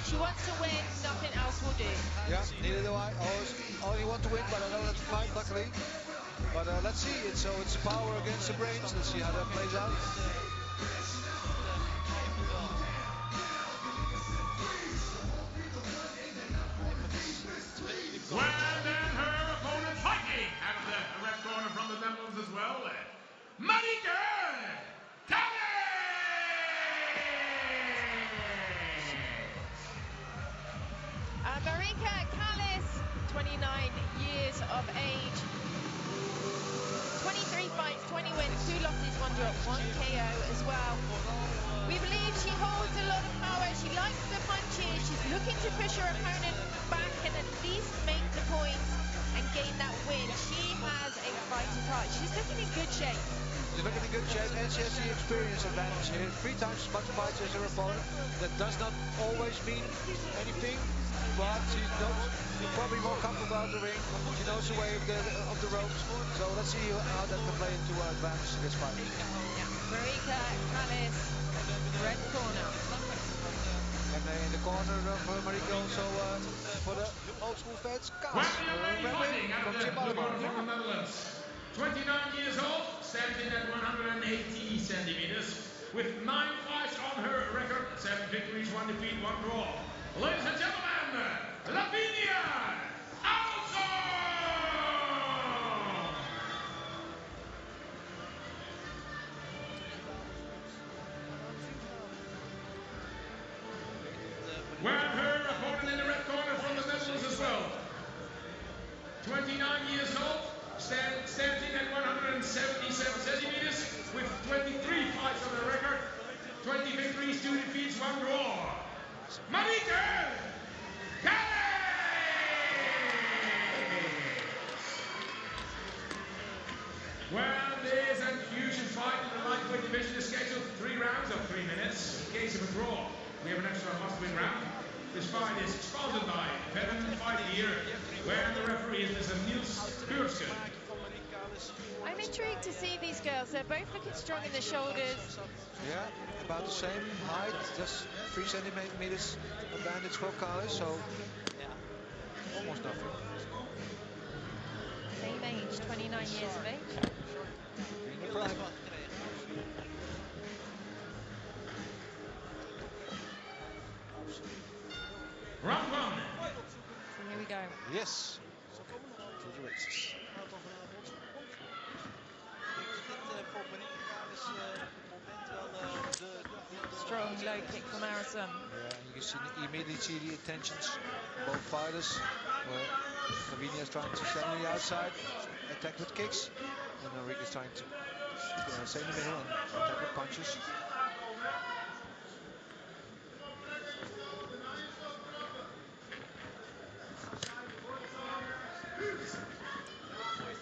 She wants to win, nothing else will do.
Yeah, neither do I. Only want to win, but I don't have to fight, luckily. But let's see. It's power against the brains. Let's see how that plays out.
Well, then her opponent fighting out of the red corner from the Netherlands as well, Marika Kallis!
Marika Kallis, 29 years of age. 23 fights, 20 wins, 2 losses, 1 draw, 1 KO as well. We believe she holds a lot of power. She likes the punches. She's looking to push her opponent back and at least make the points and gain that win. She has a fighter's heart. She's looking in good shape.
She's looking in good shape, and she has the experience advantage here. 3 times as much fights as her opponent. That does not always mean anything, but she's probably more comfortable out the ring. She knows the way of the ropes. So let's see how that can play into her advantage in this fight.
Marika Kallis, red corner.
And in the corner of Marika also for the old school fans,
Well, fighting out of the blue corner from the Netherlands. 29 years old, standing at 180 centimeters, with 9 fights on her record, 7 victories, 1 defeat, 1 draw. Ladies and gentlemen, Lavina Arison! Well, her opponent in the red corner from the Netherlands as well. 29 years old, standing at 177 centimeters, with 23 fights on the record, 20 victories, 2 defeats, 1 draw. Marika Kallis! Well, there's a fusion fight in the lightweight division is scheduled for 3 rounds of 3 minutes. In case of a draw, we have an extra must-win round. This fight is sponsored by Veteran Fight Gear, where the referee is Mr. Niels Kursken.
I'm intrigued to see these girls. They're both looking strong in the shoulders.
Yeah, about the same height, just 3 centimeters advantage for Kallis, so almost nothing.
Same age, 29 years of age.
In the prime.
Round 1.
So here we go.
Yes. To the races.
Ik denk dat dit voor Marika Kallis op het moment wel
low kick from Harrison.
Yeah, and you can immediately see the intentions of both fighters. Lavinia is trying to stand on the outside, attack with kicks, and Enrique is trying to stay in the middle and attack with punches.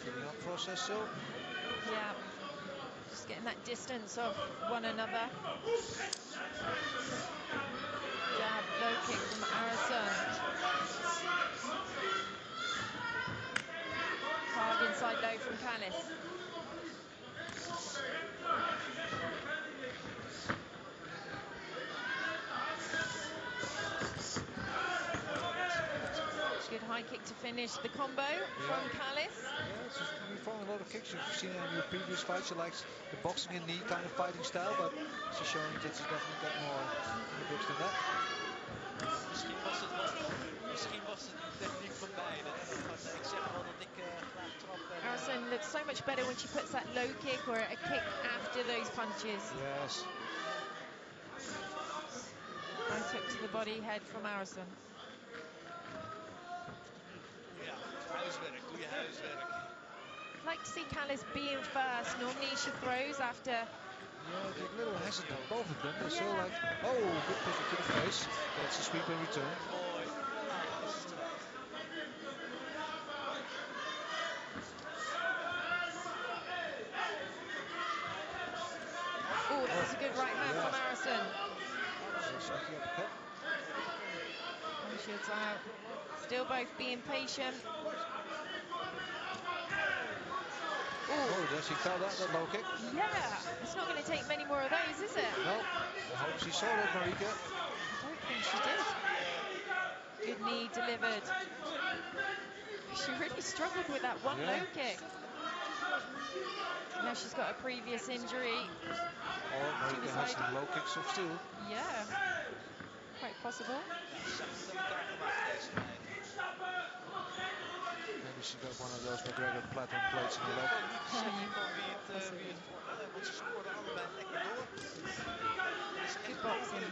Filling up process still.
Yeah, just getting that distance of one another. Jab, low kick from Harrison. Hard inside low from Callis. Good high kick to finish the combo from Callis.
Yeah, she's throwing a lot of kicks. You've seen her in your previous fights. She likes the boxing and knee kind of fighting style, but she's showing that she's definitely got more grips than that.
Misschien was het de techniek van beide. Ik zeg wel dat ik graag trap.
Harrison looks so much better when she puts that low kick or a kick after those punches.
Yes.
High hook to the body, head from Harrison.
Ja, huiswerk. Doe je huiswerk.
I'd like to see Callis being first. Normally she throws after.
Yeah, they're a little hesitant, both of them. They're so like, oh, good push to the face. That's a sweep in return.
Oh, that's a good right hand from Harrison. And shields out. Still both being patient.
Oh, does she fell that low kick?
Yeah, it's not going to take many more of those, is it?
No, I hope she saw that, Marika.
I don't think she did. Good knee delivered. She really struggled with that one low kick. Now she's got a previous injury.
Oh, Marika has some low kicks of steel.
Yeah, quite possible.
Maybe she got one of those McGregor platinum plates in the leg.
Good boxing.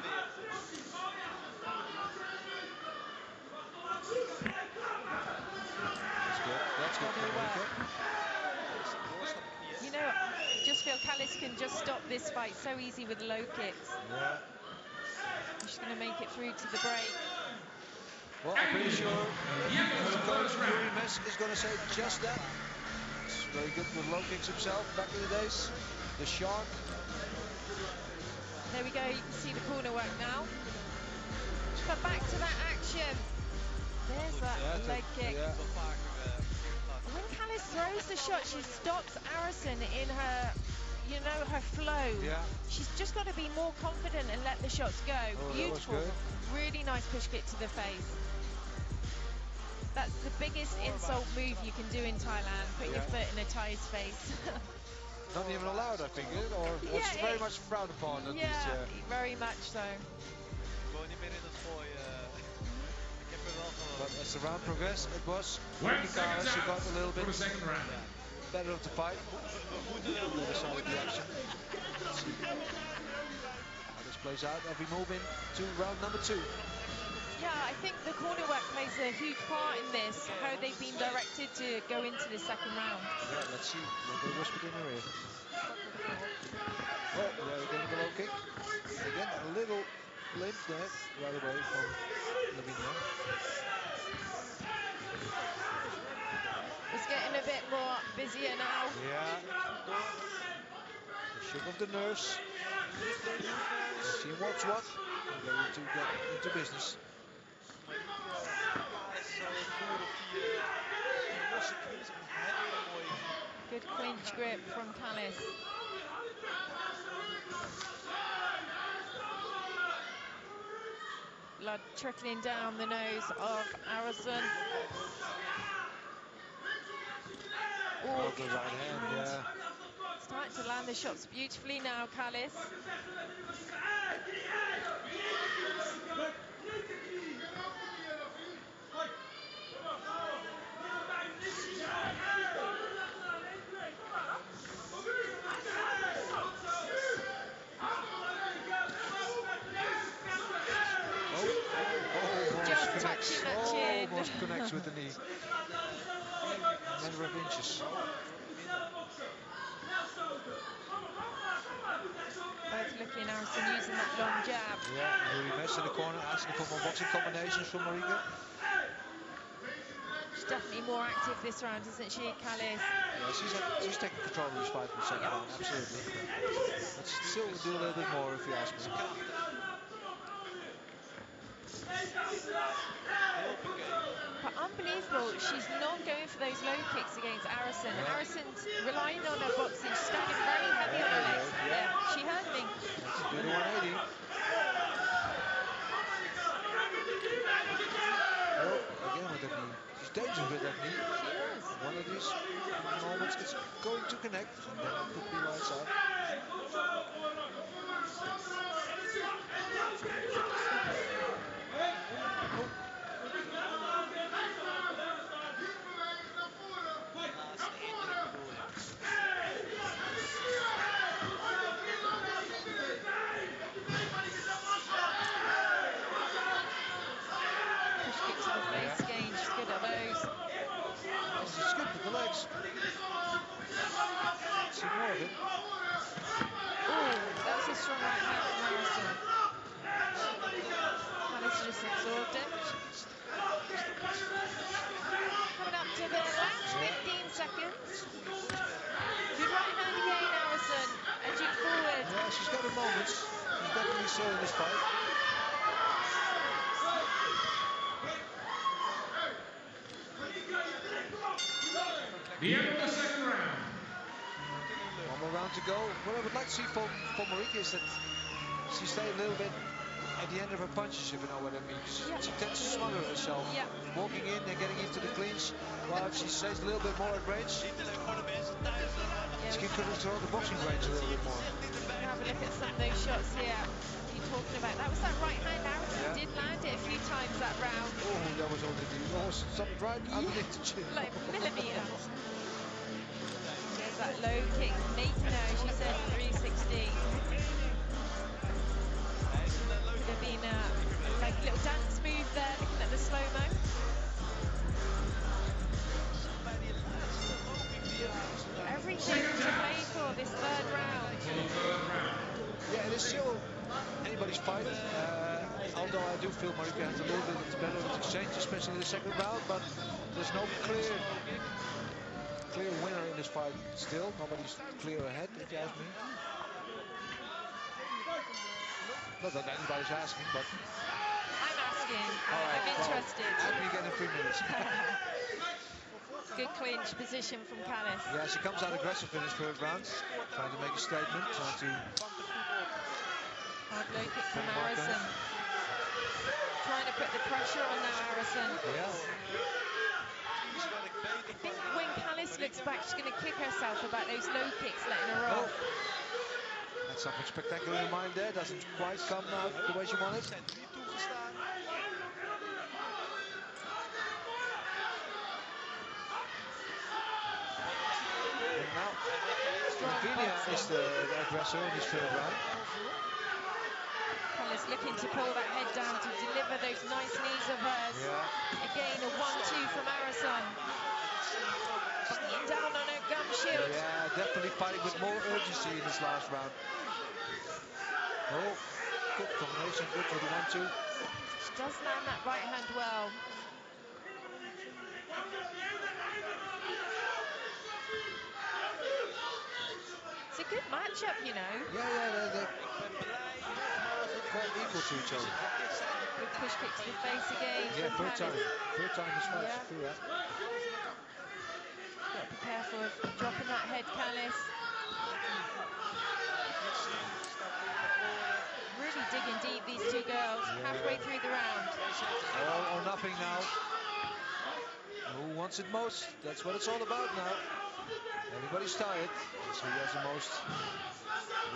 That's good.
You know, I just feel Callis can just stop this fight so easy with low kicks.
Yeah.
She's going to make it through to the break.
Well, I'm pretty sure coach Yuri Mes is going to say just that. He's very good with low kicks himself back in the days. The Shark.
There we go, you can see the corner work now. But back to that action. There's that leg kick.
Yeah.
When Callis throws the shot, she stops Harrison in her, you know, her flow.
Yeah.
She's just got to be more confident and let the shots go.
Oh,
beautiful. Really nice push kick to the face. That's the biggest insult move you can do in Thailand. Put your foot in a Thai's face.
Not even allowed, I think, or it's very much frowned upon.
Yeah, very much so.
But as the round progressed, it was Callis who got a little bit better of the fight. The other side of the action. How this plays out as we move into round number 2.
Yeah, I think the corner work plays a huge part in this, how they've been directed to go into the second round.
Yeah, let's see what they whispered in her ear. Oh, there again the low kick. Again, a little limp there right away from Lavinia.
It's getting a bit more busier now.
Yeah. The shook of the nerves. See what's what. We're going to get into business.
Good clinch grip from Callis. Blood trickling down the nose of Harrison.
Oh, good right hand, yeah.
Starting to land the shots beautifully now, Callis.
with the knee. A matter of inches.
Both looking, Harrison using that long jab.
Yeah, Yuri Mess in the corner asking for more boxing combinations from Marika.
She's definitely more active this round, isn't she, Callis?
Yeah, she's taking control of this fight in the second round, absolutely. But still do a little bit more if you ask me.
But unbelievable, she's not going for those low kicks against Harrison.
Yeah.
Harrison's relying on her boxing. She's standing very heavy on her legs. Yeah, she heard me.
That's a good 180. Oh, again with that knee. She's dangerous with that knee.
She is.
One of these moments it's going to connect, and then it could be lights out. She's good with the legs. See more of it.
Oh, that was a strong right hand from Harrison. Callis just absorbed it. Coming up to the last 15 seconds. Good right hand again, Harrison. Edging forward.
Yeah, she's got her moments. She's definitely so in this fight.
The end of the second round.
One more round to go. What I would like to see from Marika is that she stay a little bit at the end of her punches, if you know what I mean. She tends to smother herself. Walking in and getting into the clinch. While if she stays a little bit more at range, she can control the boxing range a little bit more.
Have a look at some of those shots here. You're talking about that was that right hand. Harrison did land it a few times that round.
Oh, that was only something right underneath the chin.
Like millimeters. There's that low kick. Making her, she said 360. Could have been like a little dance move there, looking at the slow-mo. Everything to play for this third round.
Yeah, it is still anybody's fight. Although I do feel Marika has a little bit better with exchange, especially in the second round, but there's no clear winner in this fight still. Nobody's clear ahead, if you ask me. Not that anybody's asking, but...
I'm asking.
Right,
I'm interested.
Ask me again in 3 minutes.
Good clinch position from Callis.
Yeah, she comes out aggressive in this third round, trying to make a statement, trying to...
Hard low kick from Harrison. Trying to put the pressure on now, Harrison.
Yeah.
I think when Callis looks back, she's going to kick herself about those low kicks, letting her off.
That's something spectacular in mind there. Doesn't quite come out the way she wanted. And now, Lavinia is the aggressor in this third round.
Callis looking to pull that head down to deliver those nice knees of hers. Again, a 1-2 from Harrison. Banging down on her gum shield.
Yeah, definitely fighting with more urgency in this last round. Oh, good combination, good for the 1-2.
She does land that right hand well. It's a good matchup, you know.
Yeah, they're quite equal to each other.
Good push kick to the face again.
Yeah, third time this fight. Yeah.
Got to be careful of dropping that head, Callis. Really digging deep, these two girls. Halfway through the round.
All or nothing now. Who wants it most? That's what it's all about now. Everybody's tired. So he has the most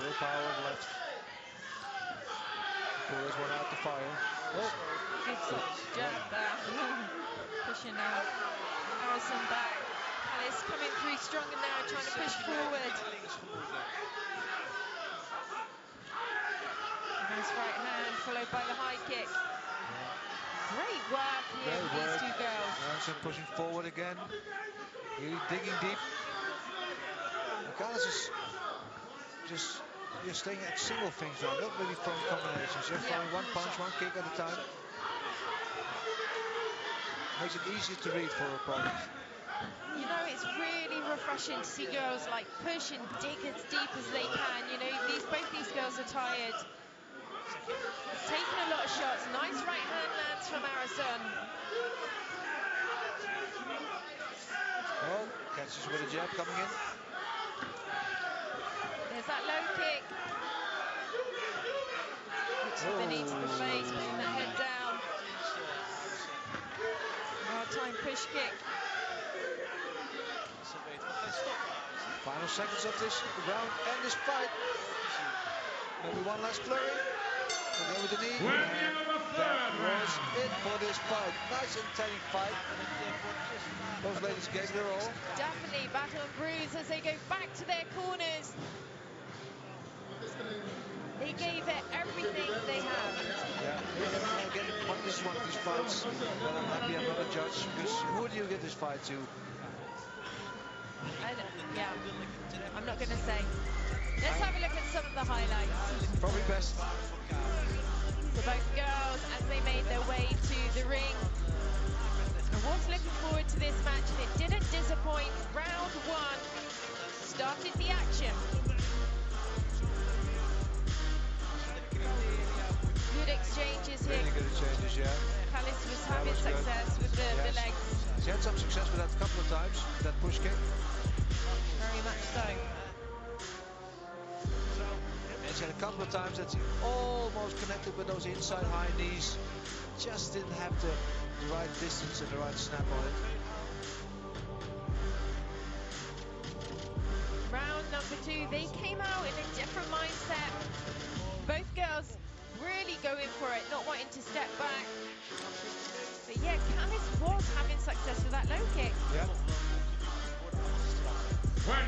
willpower left. Pull this one out the fire. Oh.
Good jab there. Pushing out Harrison back. Callis coming through stronger now, trying to push forward. Nice right hand, followed by the high kick. Great work here with these two girls.
Aronson pushing forward again. Really digging deep. Nicolson is just staying at single things now, not really throwing combinations. Just throwing one punch, one kick at a time. Makes it easier to read for opponents.
You know, it's really refreshing to see girls like push and dig as deep as they can. You know, both these girls are tired. Taking a lot of shots. Nice right hand lands from Aronson.
Well, catches with a jab coming in.
There's that low kick. Hits with the knee to the face, putting the head down. Hard time push kick.
Final seconds of this round and this fight. Maybe one last flurry. Again with the knee. That was it for this fight. Nice entertaining fight. Both ladies gave their all.
Definitely battle and bruise as they go back to their corners. They gave it everything they have.
Yeah, again, this is one of these fights that I'm happy I'm not a judge, because who do you give this fight to?
Yeah, I'm not going to say. Let's have a look at some of the highlights.
Probably best.
For both girls as they made their way to the ring. I was looking forward to this match and it didn't disappoint. Round one started the action. Good exchanges here.
Really good exchanges, yeah.
Callis was having success with the legs.
She had some success with that a couple of times, that push kick.
Very much so.
And she had a couple of times that she almost connected with those inside high knees. Just didn't have the right distance and the right snap on it.
Round number two, they came out in a different mindset. Both girls really going for it, not wanting to step back. But yeah, Callis was having success with that low kick.
Yeah.
When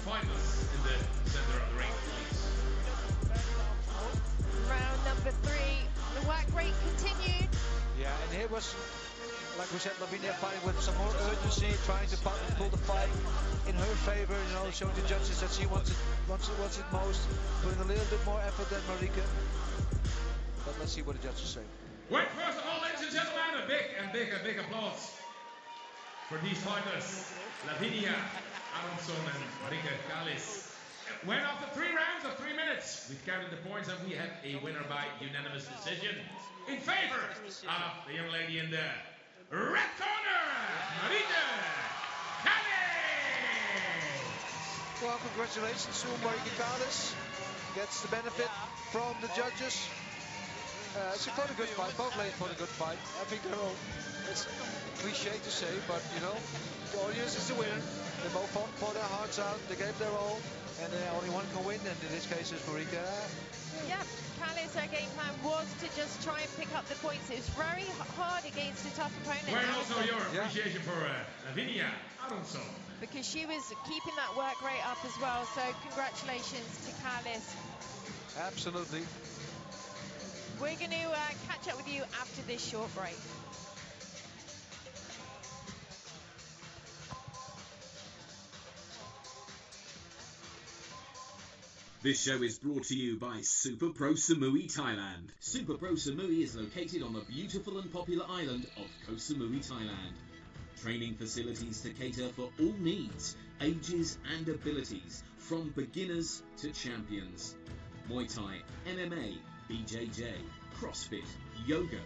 fighters in the center of the ring, please.
Round number three, the whack rate continued.
Yeah, and here was, like we said, Lavinia fighting with some more urgency, trying to pull the fight in her favor, you know, showing the judges that she wants it most, putting a little bit more effort than Marika. But let's see what the judges say.
Well, first of all, ladies and gentlemen, a big applause for these fighters, Lavinia Aronson and Marika Callis. When after 3 rounds of 3 minutes, we've counted the points and we have a winner by unanimous decision in favor of the young lady in the red corner, Marika Callis.
Well, congratulations to Marika Callis. Gets the benefit from the judges. She fought a good fight. Both ladies fought a good fight. I think they're all, it's cliche to say, but you know, the audience is the winner. They both fought their hearts out. They gave their all, and only one can win. And in this case, is Marika.
Yeah, Callis, her game plan was to just try and pick up the points. It was very hard against a tough opponent.
Where also your appreciation for Lavinia Aronson.
Because she was keeping that work rate up as well. So congratulations to Callis.
Absolutely.
We're going to catch up with you after this short break.
This show is brought to you by Super Pro Samui Thailand. Super Pro Samui is located on the beautiful and popular island of Koh Samui, Thailand. Training facilities to cater for all needs, ages and abilities, from beginners to champions. Muay Thai, MMA, BJJ, CrossFit, yoga,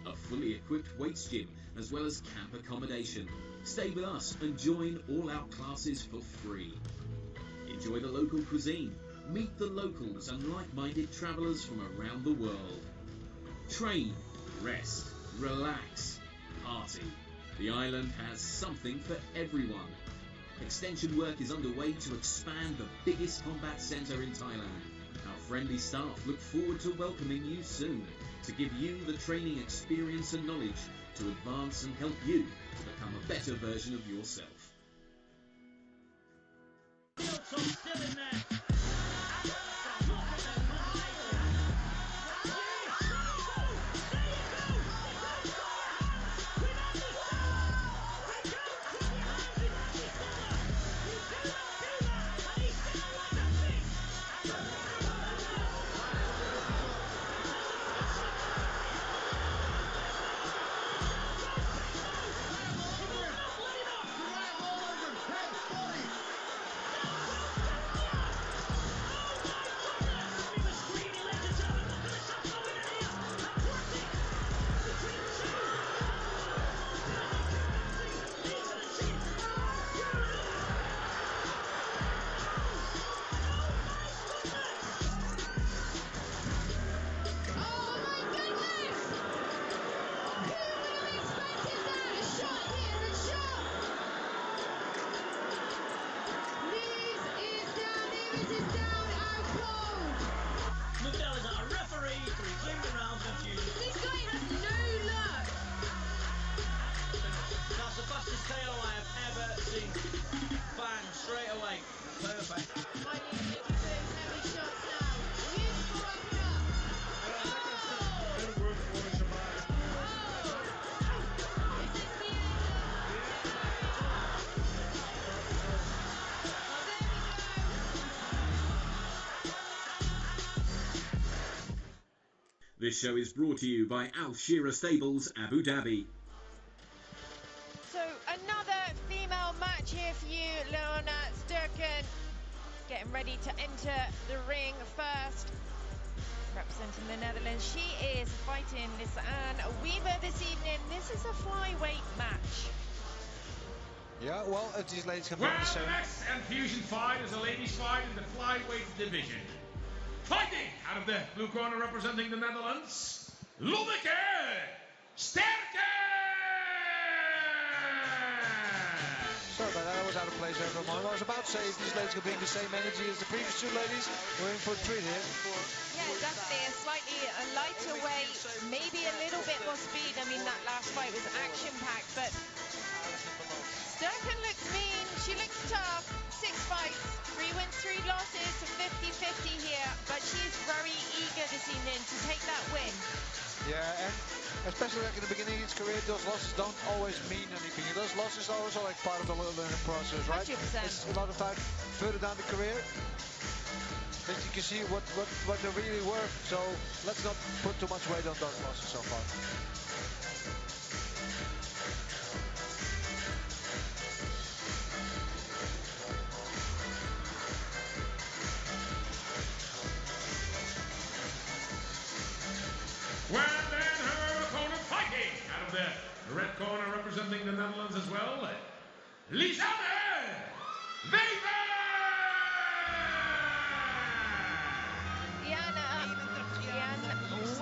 a fully equipped weights gym, as well as camp accommodation. Stay with us and join all our classes for free. Enjoy the local cuisine, meet the locals and like-minded travellers from around the world. Train, rest, relax, party. The island has something for everyone. Extension work is underway to expand the biggest combat centre in Thailand. Our friendly staff look forward to welcoming you soon, to give you the training experience and knowledge to advance and help you to become a better version of yourself. This show is brought to you by Al Shira Stables, Abu Dhabi.
So another female match here for you, Leona Sturken, getting ready to enter the ring first. Representing the Netherlands, she is fighting Lisanne Weaver this evening. This is a flyweight match.
Yeah, well, these ladies can
Well,
the
the
same.
next Fusion fight is a ladies' fight in the flyweight division. Fighting out of the blue corner representing the Netherlands, Lonneke Sterke!
Sorry about that, I was out of place there for a moment. I was about to say if these ladies can bring the same energy as the previous two ladies, we're in for a treat here.
Yeah, definitely a slightly lighter weight, maybe a little bit more speed. I mean, that last fight was action-packed, but Sturken looks mean, she looks tough. 6 fights, 3 wins, 3 losses, so 50-50 here, but she's very eager this evening to take that win.
Yeah, and especially like in the beginning of his career, those losses don't always mean anything. Those losses are also like part of the learning process, right?
100%.
It's a lot of time further down the career that you can see what they're really worth. So let's not put too much weight on those losses so far.
Well, then her opponent fighting out of the red corner representing the Netherlands as well, Lisanne Weaver!
Lisanne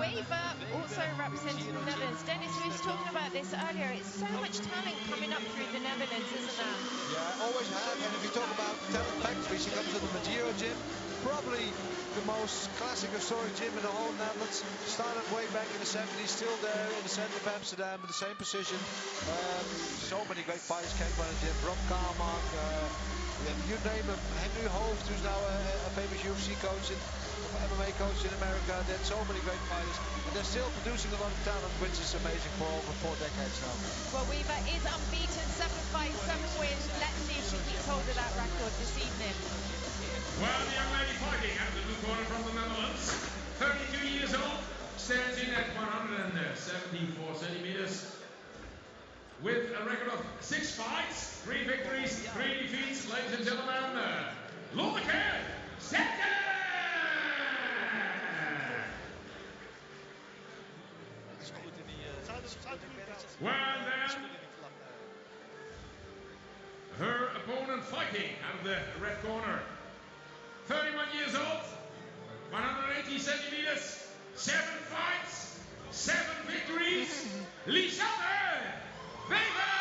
Weaver also representing the Netherlands. Dennis, we were talking about this earlier. It's so much talent coming up through the Netherlands, isn't there?
Yeah, always have. And if you talk about talent factory, she comes to the Madeira gym. Probably the most classic historic gym in the whole Netherlands. Started way back in the 70s, still there in the center of Amsterdam in the same position. So many great fighters came by the gym. Rob Carmack, you name him. Henry Hooft, who's now a famous UFC coach and MMA coach in America. There's so many great fighters, and they're still producing a lot of talent, which is amazing for over 4 decades now.
Well, Weaver is unbeaten, 7 fights, 7 wins. Let's see if she keeps hold of that record this evening.
Well, the young lady fighting out of the blue corner from the Netherlands, 32 years old, stands in at 174 centimeters, with a record of 6 fights, 3 victories, 3 defeats. Ladies and gentlemen, Lonneke Sterke! Well, then, her opponent fighting out of the red corner, 31 years old, 180 centimeters, 7 fights, 7 victories, Lisanne Weaver!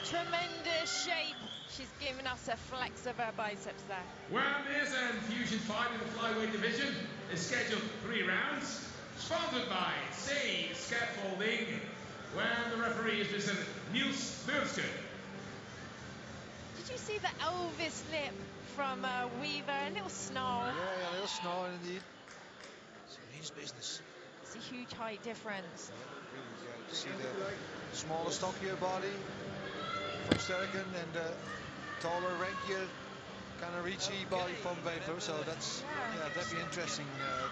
Tremendous shape. She's given us a flex of her biceps there.
Well, this Fusion fight in the flyweight division is scheduled 3 rounds, sponsored by Say Scaffolding, where the referee is Mr. Niels Burske.
Did you see the Elvis lip from Weaver? A little snarl.
Yeah, a little snarl indeed. It's his business.
It's a huge height difference.
Really, yeah, you see the smaller, stockier body from Sterken and the taller, rankier, kind of reachy body from Weaver. So that's that'd be interesting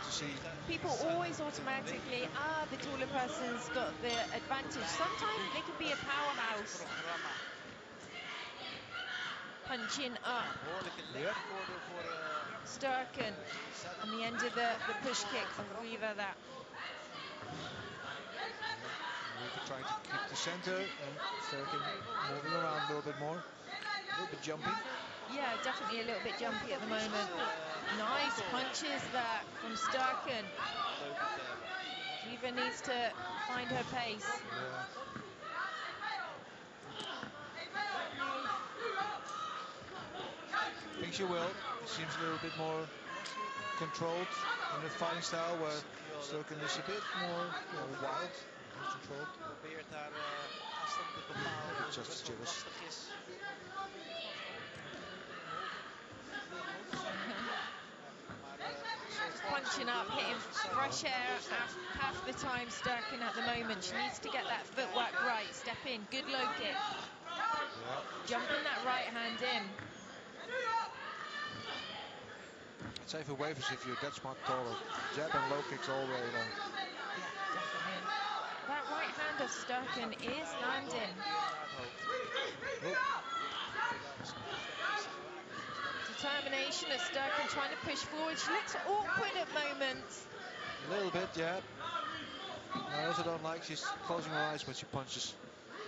to see.
People always automatically, the taller person's got the advantage. Sometimes they can be a powerhouse. Punching up. Sterken on the end of the push kick from Weaver there.
Weaver trying to keep the center and Sterken moving around a little bit more. A little bit jumpy.
Yeah, definitely a little bit jumpy at the moment. Nice punches there from Sterken. Weaver needs to find her pace.
Yeah. I think she will. Seems a little bit more controlled in the fighting style, where Sterken is a bit more wild, more controlled. Just jitters.
Punching up, hitting fresh air half the time. Sterken at the moment. She needs to get that footwork right. Step in, good low kick. Jumping that right hand in.
I'd say for Wavers, if you're that smart, taller, jab and low kicks all the way, you know.
Yeah, definitely. That right hand of Sturken is landing. Determination of Sturken trying to push forward. She looks awkward at moments.
A little bit, yeah. I also don't like she's closing her eyes when she punches.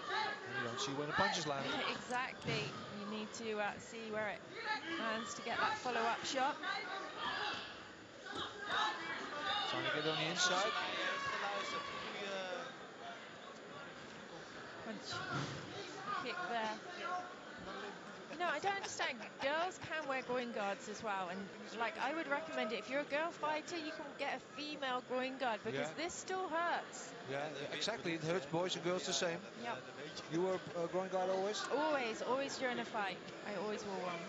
And you don't see when the punches land.
Exactly. You need to see where it lands to get that follow-up shot.
Trying to get on the inside.
Punch. Kick there. You know, I don't understand. Girls can wear groin guards as well, and like I would recommend it. If you're a girl fighter, you can get a female groin guard because this still hurts.
Yeah, exactly. It hurts boys and girls the same.
Yep.
You were a groin guard always?
Always during a fight. I always wore one.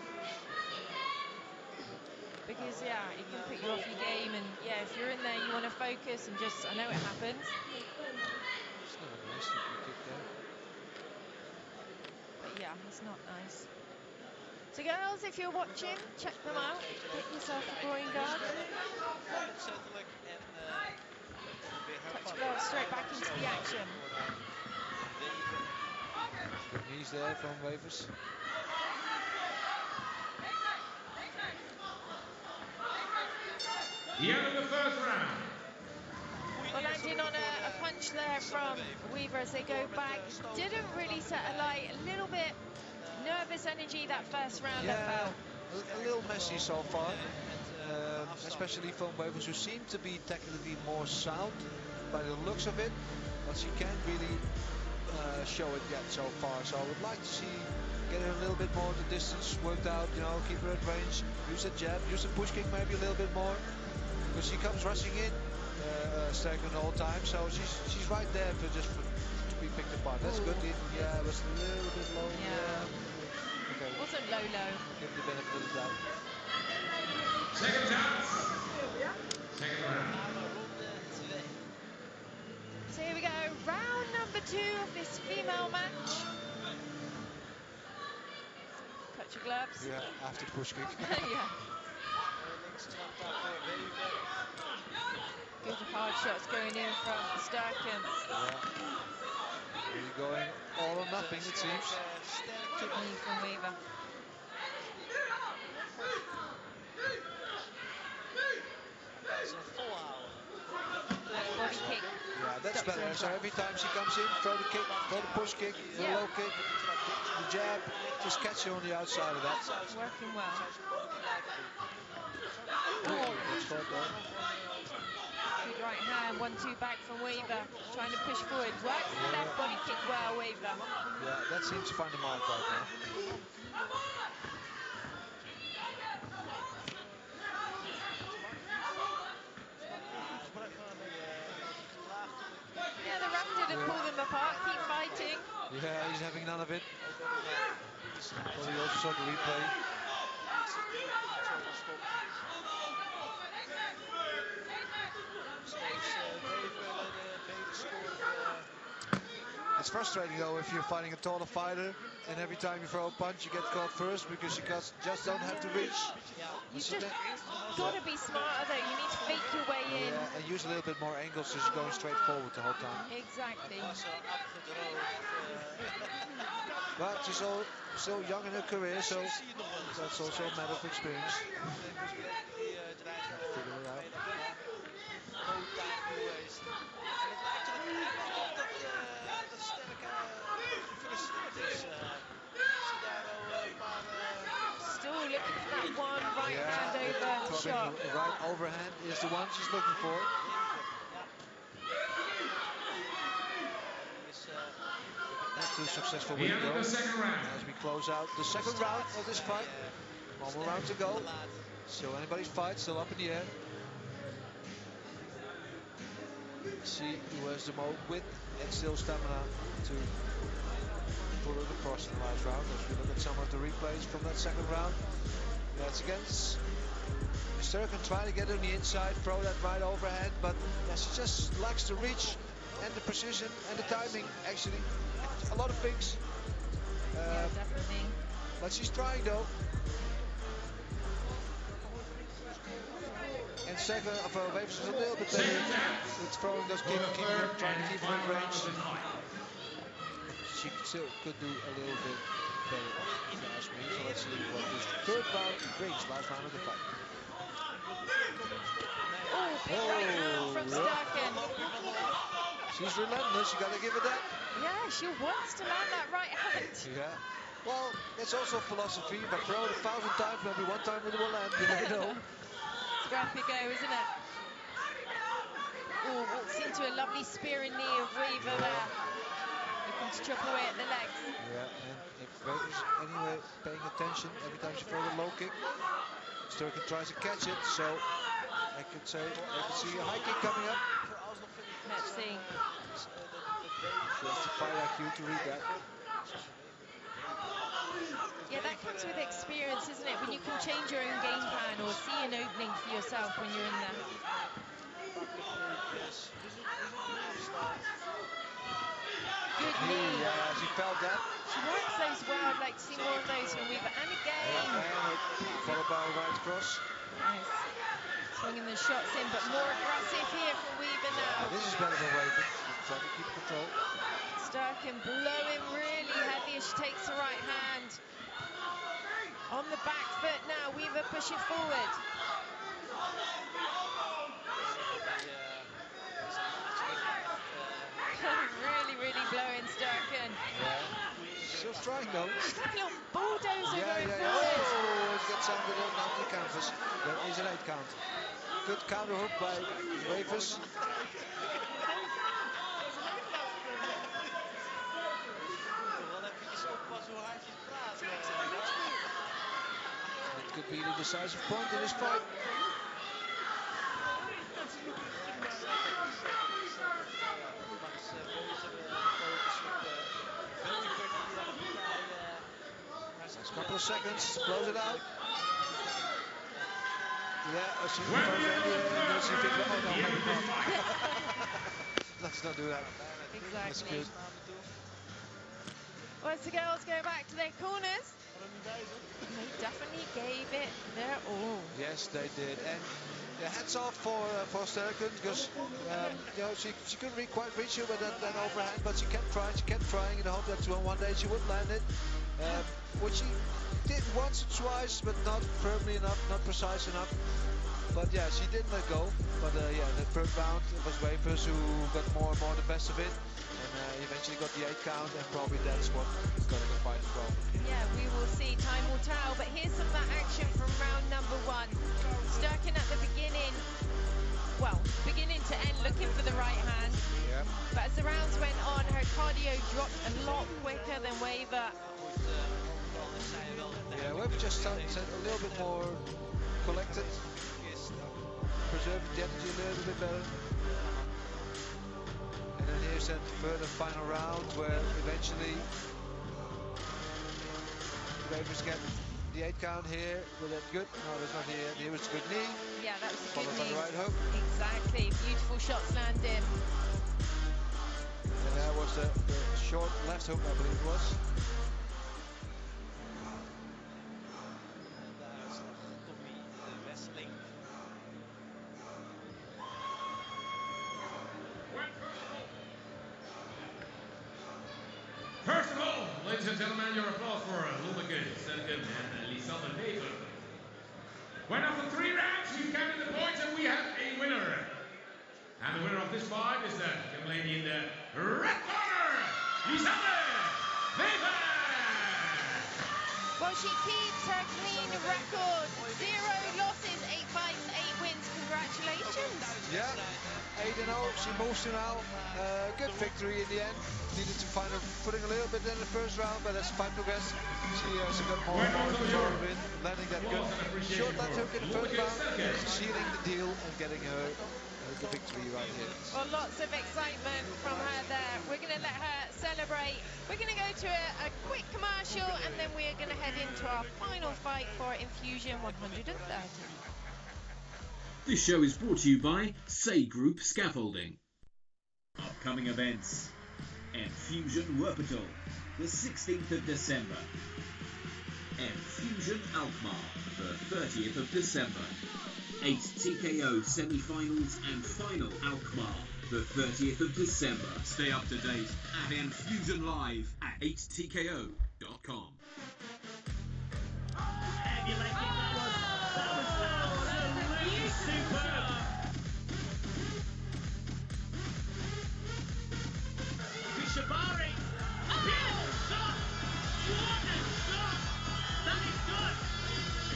Because it can put you off your game, and if you're in there, you want to focus and just. I know it happens.
It's not a nice kick there.
But it's not nice. So girls, if you're watching, check them out. Get yourself a groin guard. Touch gloves straight back into the action.
Good knees there from Wavers.
The end of the first round.
Well, landing on a punch there from Weaver as they go back. Didn't really set a light. A little bit nervous energy that first round, I felt.
A little messy so far. Especially from Wavers, who seem to be technically more sound by the looks of it. But she can't really show it yet so far. So I would like to see get her a little bit more the distance worked out, you know, keep her at range, use a jab, use a push kick maybe a little bit more. Because she comes rushing in, Sterken the whole time, so she's right there to be picked apart. That's good. Yeah, it was a little bit low.
Yeah. Okay. It wasn't low.
Give the benefit of the doubt.
Second chance. Second round.
So here we go, round number 2 of this female match. Touch your gloves.
Yeah, after push kick.
Yeah. Good hard shots going in from Sturken.
Really going all or nothing, it seems.
Good knee from Weaver. Body kick.
Yeah, that's better. So every time she comes in, throw the kick, throw the push kick, the low kick, the jab, just catch her on the outside of that.
Working well.
That's caught there.
Good right hand, 1-2 back from Weaver. Trying to push forward. Works the left body kick well, Weaver.
Yeah, that seems to find the mark right now.
Yeah, the ref didn't pull them apart. Keep fighting.
Yeah, he's having none of it. Probably also saw the replay. It's frustrating though if you're fighting a taller fighter and every time you throw a punch you get caught first because you just don't have to reach.
You just got to be smarter though. You need to fake your way in.
Yeah, and use a little bit more angle so she's going straight forward the whole time.
Exactly.
But she's still young in her career, so that's also a matter of experience. Figure it out.
Still looking for that one right hand over shot.
Right overhand is the one she's looking for. Not too successful with it though. As we close out the second round of this fight. One more round to go. Still anybody's fight, still up in the air. See who has the most width and still stamina to pull it across in the last round. As we look at some of the replays from that second round. That's against Sturken trying to get on the inside, throw that right overhand, but she just lacks the reach and the precision and the timing, actually. A lot of things.
Yeah, definitely.
But she's trying though. Waves is a little bit better. It's throwing those trying to keep her in range. She still could do a little bit better, if you ask me. So let's see what this third round brings. Last round of the fight.
Oh, big right hand from Starkin.
She's relentless, you gotta give her that.
Yeah, she wants to land that right hand.
Yeah. Well, that's also a philosophy, but throw it 1,000 times, maybe one time it will land, you never know.
Scrappy go, isn't it? Oh, walks into a lovely spearing knee of Weaver there. Looking to chop away at the legs.
Yeah, and if Weaver's anyway paying attention, every time she throws a low kick, Starkin tries to catch it, so I could say I could see a high kick coming up.
Let's see.
She has to fight IQ to read that.
Yeah, that comes with experience, isn't it? When you can change your own game plan or see an opening for yourself when you're in there. Good knee.
Yeah, she felt that.
She works those well. I'd like to see more of those from Weaver. And again.
Followed by a right cross.
Nice. Swinging the shots in, but more aggressive here from Weaver now.
This is better than Weaver. Trying to keep control.
Starkin blowing really heavy as she takes the right hand. On the back foot now, Weaver pushing forward. really blowing Starkin.
Yeah. Still trying though.
She's like a little bulldozer going forward.
Oh, it's got something down the canvas. That is an 8 count. Good counter hook by Wavers. It could be the decisive point in this fight. Next couple of seconds, close it out. Yeah, she throws it in the air and she thinks, oh no, maybe not. Let's not do that.
Exactly.
That's good.
Once the girls go back to their corners, they definitely gave it their all.
Yes, they did. And yeah, hats off for Starkin, because you know, she couldn't quite reach her with that overhand, but she kept trying in the hope that one day she would land it. Which she did once or twice, but not firmly enough, not precise enough. But yeah, she didn't let go. But yeah, the third round it was Wavers who got more and more the best of it, and eventually got the 8 count, and probably that's what is going to go fight as well.
Yeah, we will see. Time will tell. But here's some of that action from round number 1. Starkin at the beginning, well, beginning to end, looking for the right hand.
Yeah.
But as the rounds went on, her cardio dropped a lot quicker than Weaver.
Yeah, Weaver just said a little bit more collected, preserved the energy a little bit better. And then here's that further final round where eventually Wavers get the 8 count here. Was that good? No, that's not here. Here was a good knee.
Yeah, that was a
followed
good knee.
by the right hook.
Exactly. Beautiful shots landing.
And that was the short left hook, I believe it was.
First of all, ladies and gentlemen, your applause for Starkin and Lisanne Weaver. When after 3 rounds, we've counted the points and we have a winner. And the winner of this fight is the young lady in the red corner, Lisanne Weaver.
Well, she keeps her clean record. 0 losses, 8 fights, 8 wins. Congratulations.
Yeah, 8-0. She moves to now. Good victory in the end. Needed to find her footing a little bit in the first round, but as the fight progressed, she got more and more control of it, landing that good short line hook in the first round, sealing the deal and getting her the victory right here.
Well, lots of excitement from her there. We're going to let her celebrate. We're going to go to a quick commercial, and then we are going to head into our final fight for Infusion 130.
This show is brought to you by Say Group Scaffolding. Upcoming events: Infusion Wuppertal, the 16th of December. Infusion Alkmaar, the 30th of December. 8 TKO semi-finals and final Alkmaar, the 30th of December. Stay up to date at Infusion Live at 8TKO.com.
How do you like it? That was absolutely superb. Shabari. Beautiful shot. What a shot. That is good.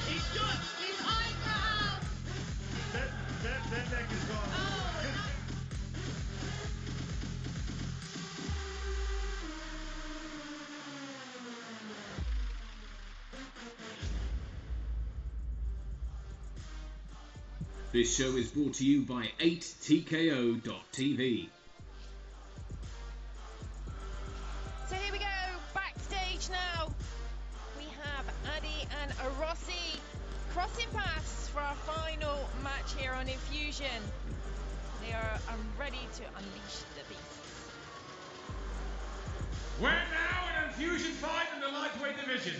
He's good.
His eyebrow.
That leg is gone.
Oh, no.
This show is brought to you by 8TKO.tv.
So here we go, backstage now. We have Adi and Rossi crossing paths for our final match here on Infusion. They are ready to unleash the beast.
We're now in Infusion fight in the lightweight division.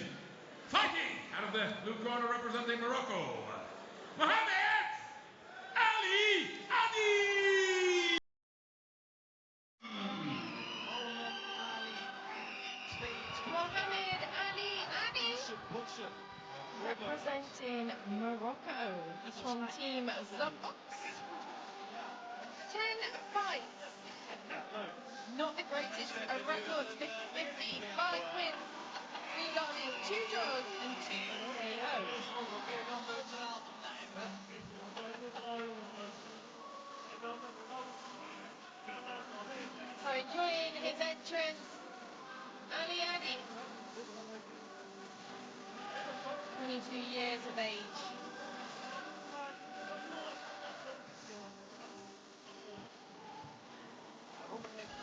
Fighting out of the blue corner representing Morocco, Mohamed Ali Adi!
Mohamed Ali Adi, representing Morocco from Team Zumbox. 10 fights. Not the greatest records, 50-55 wins, 3 losses, 2 draws and 2 KOs. So enjoying his entrance, Ali Adi, 22 years of age.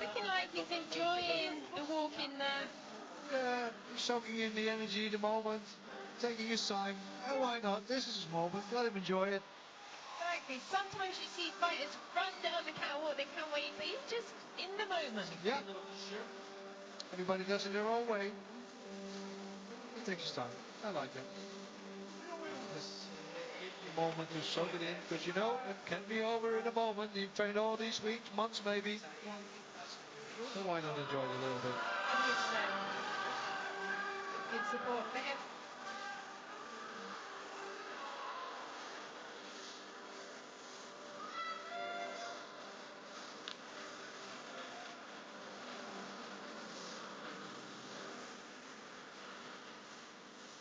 Looking like he's enjoying the walk in there.
Yeah, soaking in the energy, the moment, taking his time. And why not? This is his moment. Let him enjoy it.
Exactly. Sometimes you see fighters run down the catwalk, they can't wait, but he's just in the moment.
Yeah. Everybody does it their own way. He takes his time. I like it. This moment to soak it in, because you know it can be over in a moment. You've trained all these weeks, months maybe. So why not enjoy it a little bit?
100%. Good support for him.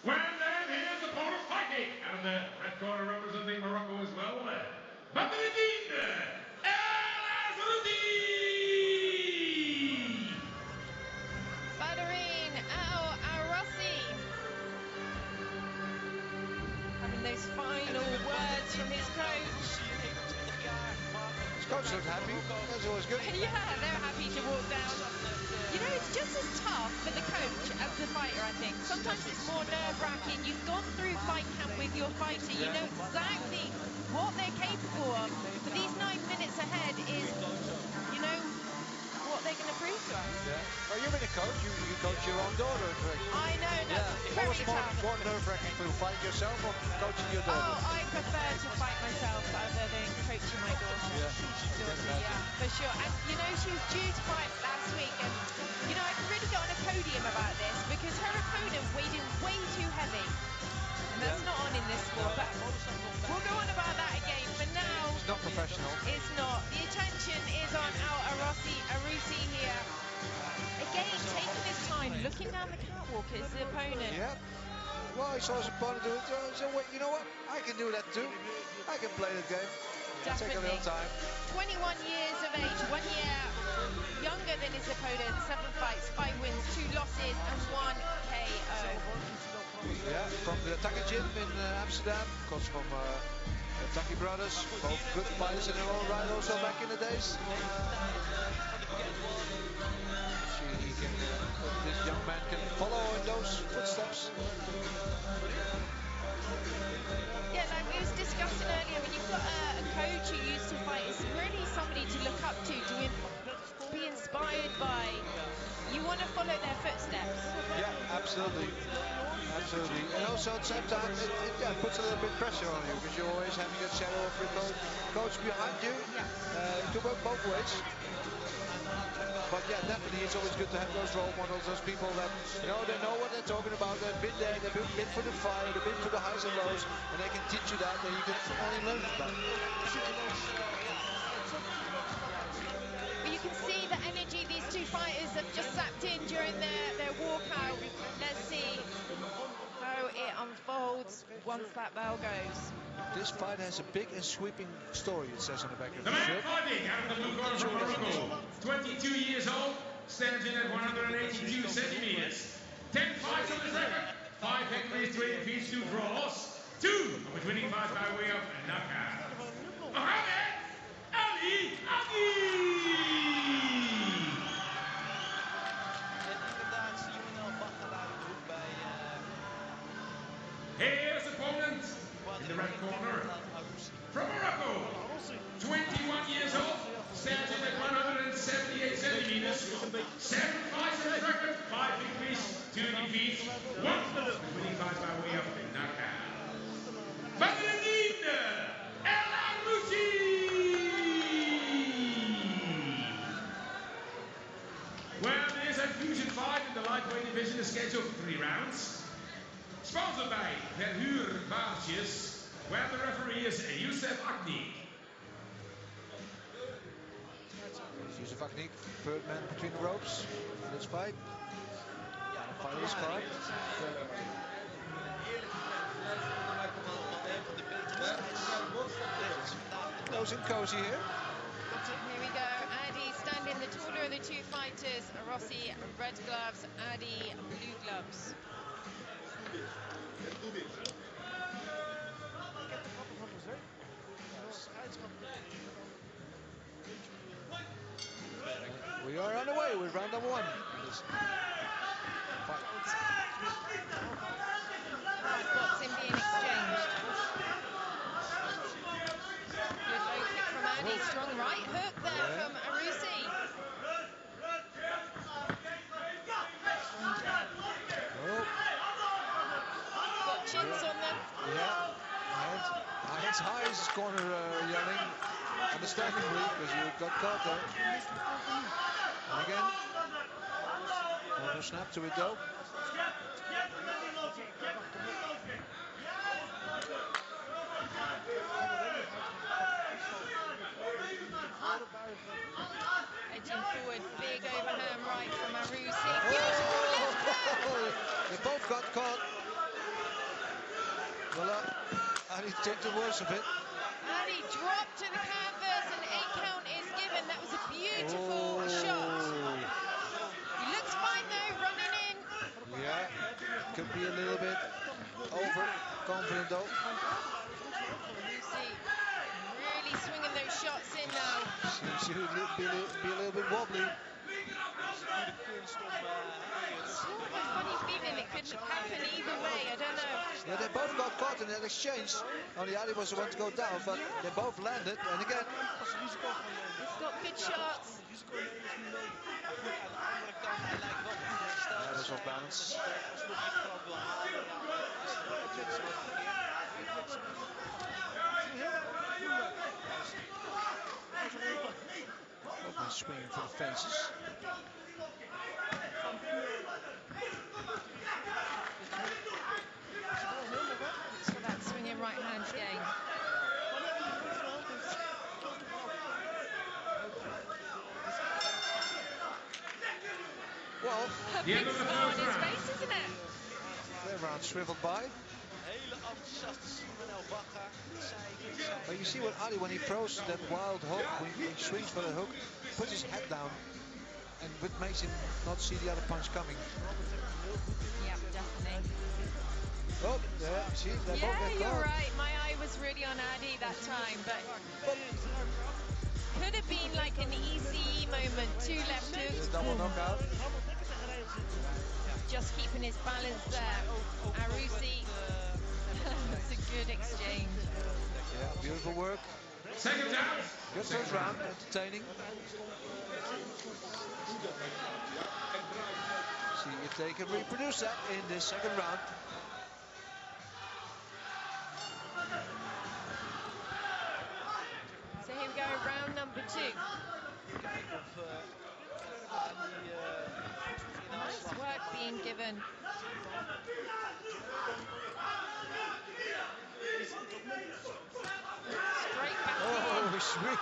Well, then here's the opponent fighting out of the red corner representing Morocco as well, Badreddin El Azroudi!
Badreddin El Arossi. Having those final words from his coach.
His coach looked happy. That's always good.
Yeah, they're happy to walk down. You know, it's just as tough for the coach as the fighter, I think. Sometimes it's more nerve-wracking. You've gone through fight camp with your fighter. You know exactly what they're capable of. But these 9 minutes ahead is, you know, what they're going to prove to us.
Yeah. Oh, you've been a coach. You coach your own daughter, correct?
I know, that's
What
very
was
tough.
more nerve-wracking for you, fighting yourself or coaching your daughter?
Oh, I prefer to fight myself other than coaching my daughter.
Yeah.
Yeah, for sure. And you know, she was due to fight last week, and you know, I can really get on a podium about this because her opponent weighed in way too heavy, and that's not on in this sport. But we'll go on about that again. For now,
It's not professional.
it's not. The attention is on Arusi here. Again, taking his time, looking down the catwalk as the opponent.
Yeah. Well, he saw his opponent do it. So wait, you know what? I can do that too. I can play the game. Take a
Definitely.
little time.
21 years of age, 1 year younger than his opponent, 7 fights, 5 wins, 2 losses and 1 KO.
Yeah, from the Taki Gym in Amsterdam. Comes from the Taki brothers. Both good fighters in their own right also back in the days. This young man can follow in those footsteps.
Yeah, like we was discussing earlier, when you've got a coach who used to fight, it's really somebody to look up to be inspired by. You want to follow their footsteps.
Yeah, absolutely. Absolutely. And also also at the same time, it puts a little bit of pressure on you because you're always having that shadow of your coach behind you. To work both ways. But yeah, definitely it's always good to have those role models, those people that, you know, they know what they're talking about, they've been there, they've been through the fire, they've been through the highs and lows, and they can teach you that, and you can only learn from that.
But you can see the energy these two fighters have just sapped in during their walkout. Let's see how it unfolds once that bell goes.
This fight has a big and sweeping story, it says on the back of
The
the
man
shirt.
fighting out of the blue corner from Morocco, 22 years old, stands in at 182 centimeters. 10 fights on his record, 5 victories, 3 defeats, 2 draws, 2 of his winning fights by way of knockout. Mohamed Ali Agi!
En inderdaad zien we nou Bacha daar in de hoek bij
Here's opponent in the right corner from Morocco, 21 years old, stands in at 178 centimeters, 7 fights on his record, 5 victories, 2 defeats, 1 winning fights by way of knockout. Badreddin El Arouzi! Well, there's a fusion fight in the lightweight division is scheduled for 3 rounds. Sponsored by Verhuur Baartjes, where the referee is Youssef Akni.
Youssef Akni, third man between the ropes in this fight. Final this card. Close and cozy here.
Here we go. Adi standing the taller of the two fighters. Rossi red gloves, Adi blue gloves.
We are on the way with round number 1.
Hard boxing being exchanged. Good low kick from Adi. Strong right hook there from Arouzi. Got chins on them.
Yeah. Hands high is his corner yelling. Understandably, because you got caught there. And again. Corner snap to it though.
Edging forward, big overhand right from Arouzi. Beautiful left hand.
They both got caught. Well, Adi took the worst of it.
Adi dropped to the canvas and 8 count is given. That was a beautiful shot. He looks fine though, running in.
Yeah, could be a little bit overconfident though.
Arouzi really swinging those shots in now.
Seems to be a little bit wobbly.
It's sort of a funny feeling it could happen either way, I don't know.
Yeah, they both got caught in that exchange. Only Adi was the one to go down, but they both landed. And again,
He's got good shots.
that was off balance. Both swinging for the fences.
So that swinging right hand game.
Well,
A big smile on his face, isn't it?
that round shriveled by.
hele enthousiaste Simon Bacha.
But you see what Ali, when he throws that wild hook, when he swings for the hook, puts his head down, and it makes him not see the other punch coming.
Yeah, definitely.
Oh, yeah, see, they both
Yeah,
get
you're
caught.
right. My eye was really on Adi that time, but could have been like an easy moment. 2 left hooks.
Double knockout.
Just keeping his balance there. Arouzi. That's a good exchange.
Yeah, beautiful work.
Second down.
Good first round, entertaining. See if they can reproduce that in this second round.
So here we go, round number 2.
Kijken of
Nice work being given. Straight back in.
Oh, swing.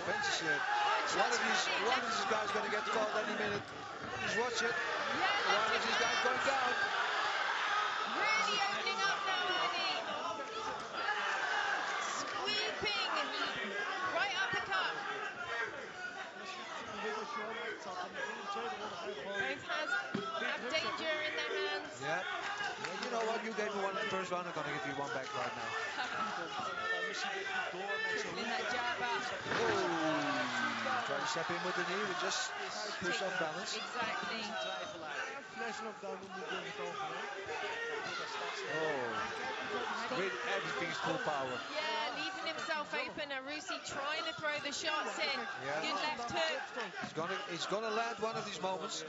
Bench slip. One of these guys going to get called any minute. Just watch it.
Yeah,
One of these guys going down.
Really opening up now, Eddie. Sweeping. Right uppercut. Both have danger in their hands.
Yeah. Well, you know what? You gave me one in the first round. I'm going to give you one back right now.
Tripping that jab up.
Oh, try to step in with the knee, but just push off balance.
Exactly.
Oh, really everything's full power.
Yeah, leaving himself open. Arusi trying to throw the shots in.
Yeah.
Good left hook.
He's gonna land one of these moments.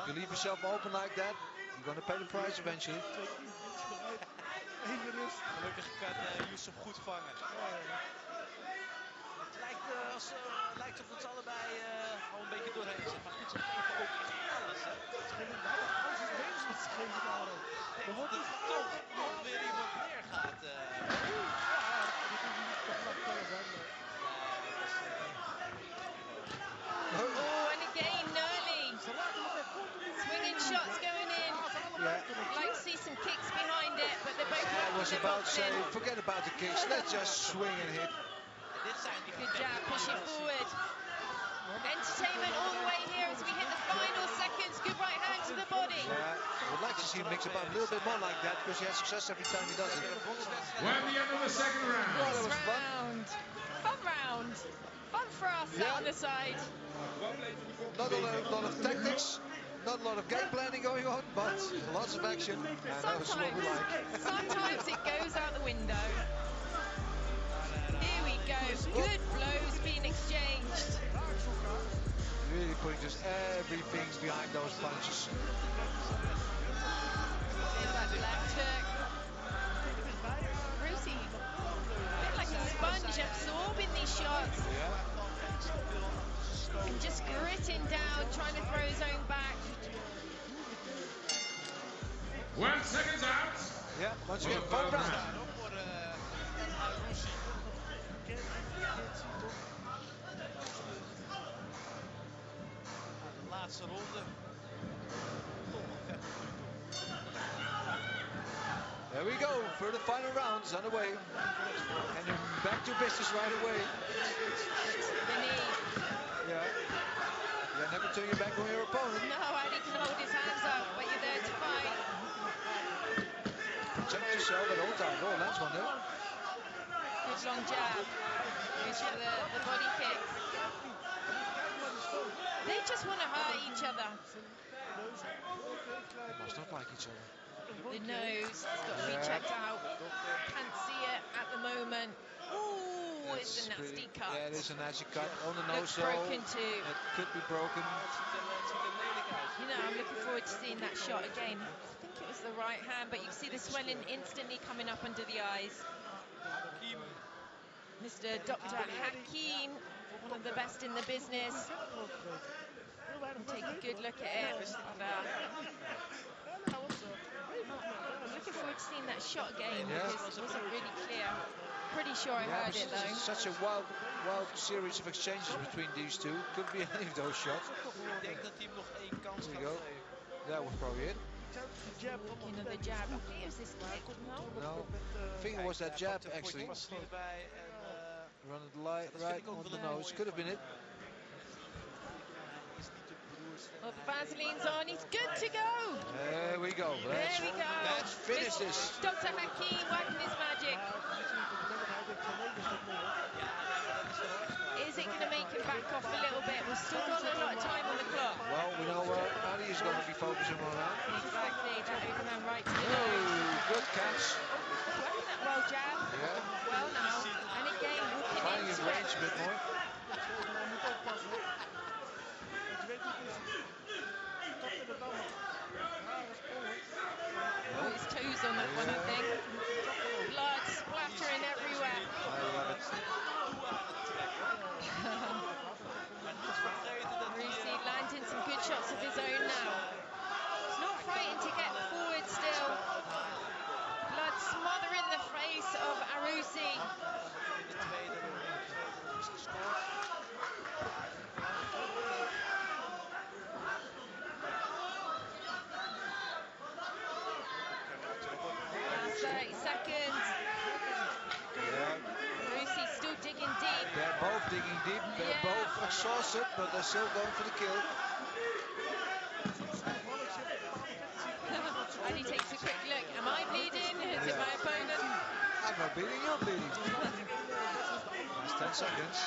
You leave yourself open like that, you're gonna pay the price eventually.
Gelukkig kan Yusuf goed vangen. Het lijkt of het allebei al een beetje doorheen zit. Maar goed, ze geven ook echt alles. Hè. Dat er toch nog weer iemand meer gaat.
Oh, and again, Nurley. Swinging shots going in.
Yeah.
I'd like to see some kicks behind it, but they're both
I was
working the
about to say,
boxing.
forget about the kicks, let's just swing and hit.
Good jab, pushing forward. Entertainment all the way here as we hit the final seconds. Good right hand to the body.
Yeah, I would like to see him mix it up a little bit more like that because he has success every time he does it.
We're at the end of the second round.
Oh, that was fun.
Fun round. Fun for us out on the side.
Not a lot of tactics, not a lot of game planning going on, but lots of action. And that was what we like.
Sometimes it goes out the window. Here we go. Good blows being exchanged.
Really putting just everything behind those punches.
There's that left hook. Rusi, a bit like a sponge absorbing these shots. And just gritting down, trying to throw his own back.
1 second out.
Yeah, once again, fun round.
De laatste ronde.
There we go, for the final rounds underway. And then back to business right away.
The knee.
Yeah. Yeah, never turn your back on your opponent.
No, Eddie can hold his hands up, but you're there to fight.
Check yourself at all times. Oh, that's one there.
Good long jab. Goes for the body kick. They just want to hurt each other.
Must not like each other.
The nose has got to be checked out. Can't see it at the moment. Ooh, it's a nasty cut.
Yeah, it is a nasty cut on the nose.
Looks broken too.
It could be broken.
You know, I'm looking forward to seeing that shot again. I think it was the right hand, but you can see the swelling instantly coming up under the eyes. Mr. Dr. Hakim, one of the best in the business. We'll take a good look at it. I'm looking forward to seeing that shot again because it wasn't really clear. Pretty sure I heard it though.
Such a wild series of exchanges between these two. Could be any of those shots.
Ik denk dat hij hem nog één kans
There
gaat
you go.
geven.
That was probably it.
Another jab. I think it was this kick, no?
No, I think it was that jab actually. Run it right on the nose. Could have been it.
Well, the Vaseline's on. He's good to go.
There we go.
There we go.
Let's finish this.
Dr. Hakim working his magic. Is it going to make him back off a little bit? We've still got a lot of time on the clock.
Well, we know where Ali is going to be focusing on that.
Exactly. Overhand right to the
Oh,
nose.
good catch.
Working that well jab.
Yeah.
Well now. And again, looking
Finding his
into
range a
it.
bit more.
Oh, his toes on that one, I think.
in de tweede is gescoord.
Last 30 seconds.
Yeah.
Rusi still digging deep.
They're both digging deep. They're both exhausted, but they're still going for the kill.
And he takes a quick look. Am I bleeding? Is it my opponent?
I'm not bleeding, you're bleeding. Last 10 seconds.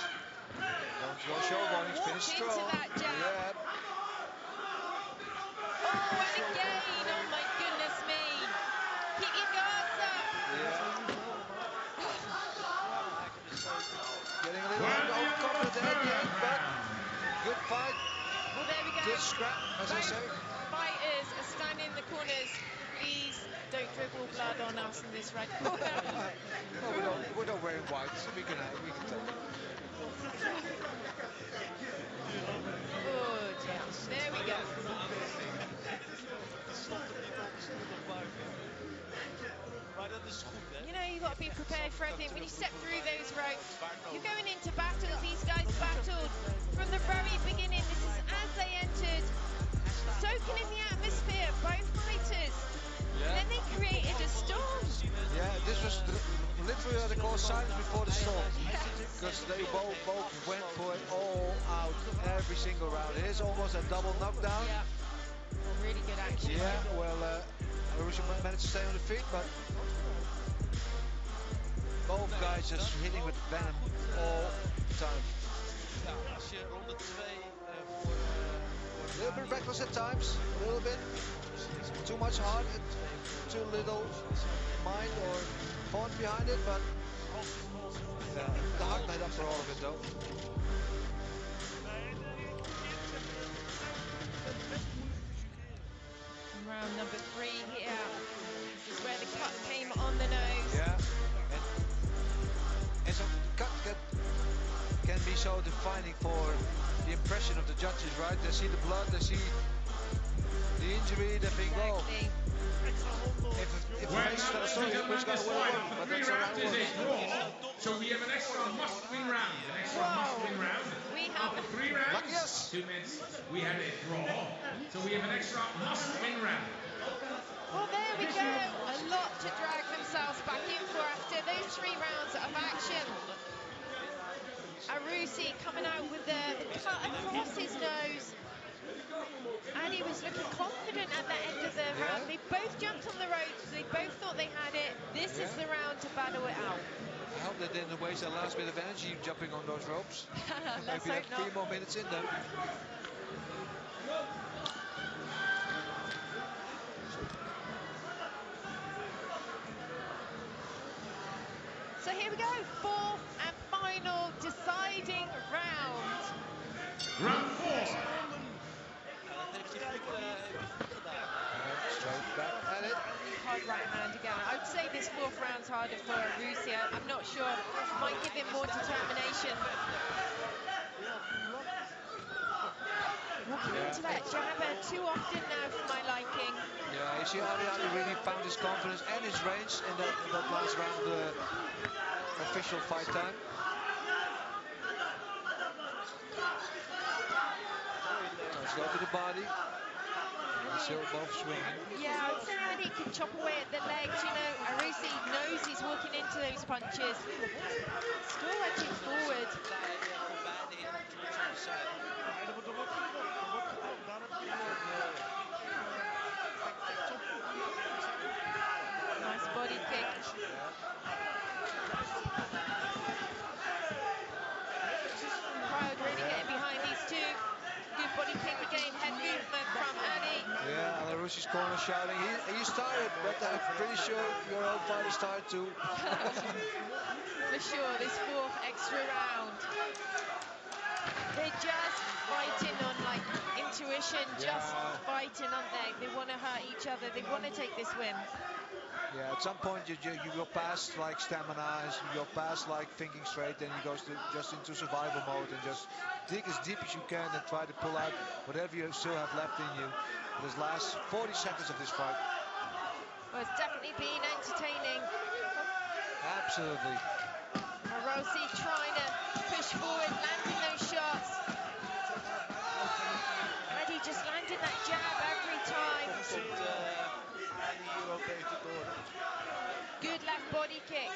Don't go showboating, finish strong.
Into that jab.
Yeah.
Oh, and again, oh my goodness me. Keep your guards up.
Getting a little overconfident at the end, but good fight.
Well, there we go.
Good scrap, as I say.
Fighters are standing in the corners. Please don't dribble blood on us in this red corner.
No, we're not wearing white, so we can tell.
Good, yeah. There we go. You know, you've got to be prepared for everything. When you step through those ropes, you're going into battles. These guys battled from the very beginning. This is as they entered, soaking in the atmosphere, both fighters. And then they created a storm.
Yeah, this was literally what they call silence before the storm. Because they both went for it all out every single round. It is almost a double knockdown.
Yeah. Really good action.
Yeah, well, Arusha managed to stay on the feet, but both guys just hitting with venom all the time. A little bit reckless at times, a little bit. Too much heart, too little mind or thought behind it, but the heart made up for all of it though.
Round number 3 here. This is where the cut came on the nose.
Yeah, and so the cut can be so defining for the impression of the judges, right? They see the blood, they see the injury, they think, oh, if
Ladies and gentlemen, this fight of the 3 rounds is a draw, so we have an extra must-win round. An extra must-win round. After 3 rounds, 2 minutes, we had a draw, so we have an extra must-win round.
Well, there we go. A lot to drag themselves back in for after those 3 rounds of action. Arusi coming out with the cut across his nose. And he was looking confident at the end of the round. They both jumped on the ropes. They both thought they had it. This is the round to battle it out.
I hope they didn't waste their last bit of energy jumping on those ropes.
Let's
Maybe
hope not.
3 more minutes in them.
So here we go, 4th and final deciding round.
Round 4.
Straight back at it.
Hard right hand again. I would say this 4th round's harder for Arusi. I'm not sure. Might give him more determination. Walking into that jabber too often now for my liking.
Yeah, you see Ali really found his confidence and his range in that last round, the official fight time. Let's go to the body. Still both swinging.
Yeah, I would say Adi can chop away at the legs. You know, Arusi knows he's walking into those punches. Still edging forward. Nice body kick. Crowd really getting behind these two. Good body kick again, head movement from Adi.
Yeah, Alarusi's corner shouting, he's tired, but I'm pretty sure your own fighter's tired too.
For sure, this 4th extra round. They're just fighting on like intuition, just fighting, aren't they? They want to hurt each other, they want to take this win.
Yeah, at some point you go past like stamina, you go past like thinking straight, and you go just into survival mode and just dig as deep as you can and try to pull out whatever you still have left in you. This last 40 seconds of this fight.
Well, it's definitely been entertaining.
Absolutely.
Rossi trying to push forward, landing those shots. Eddie just landing that jab every time. Good left body kick.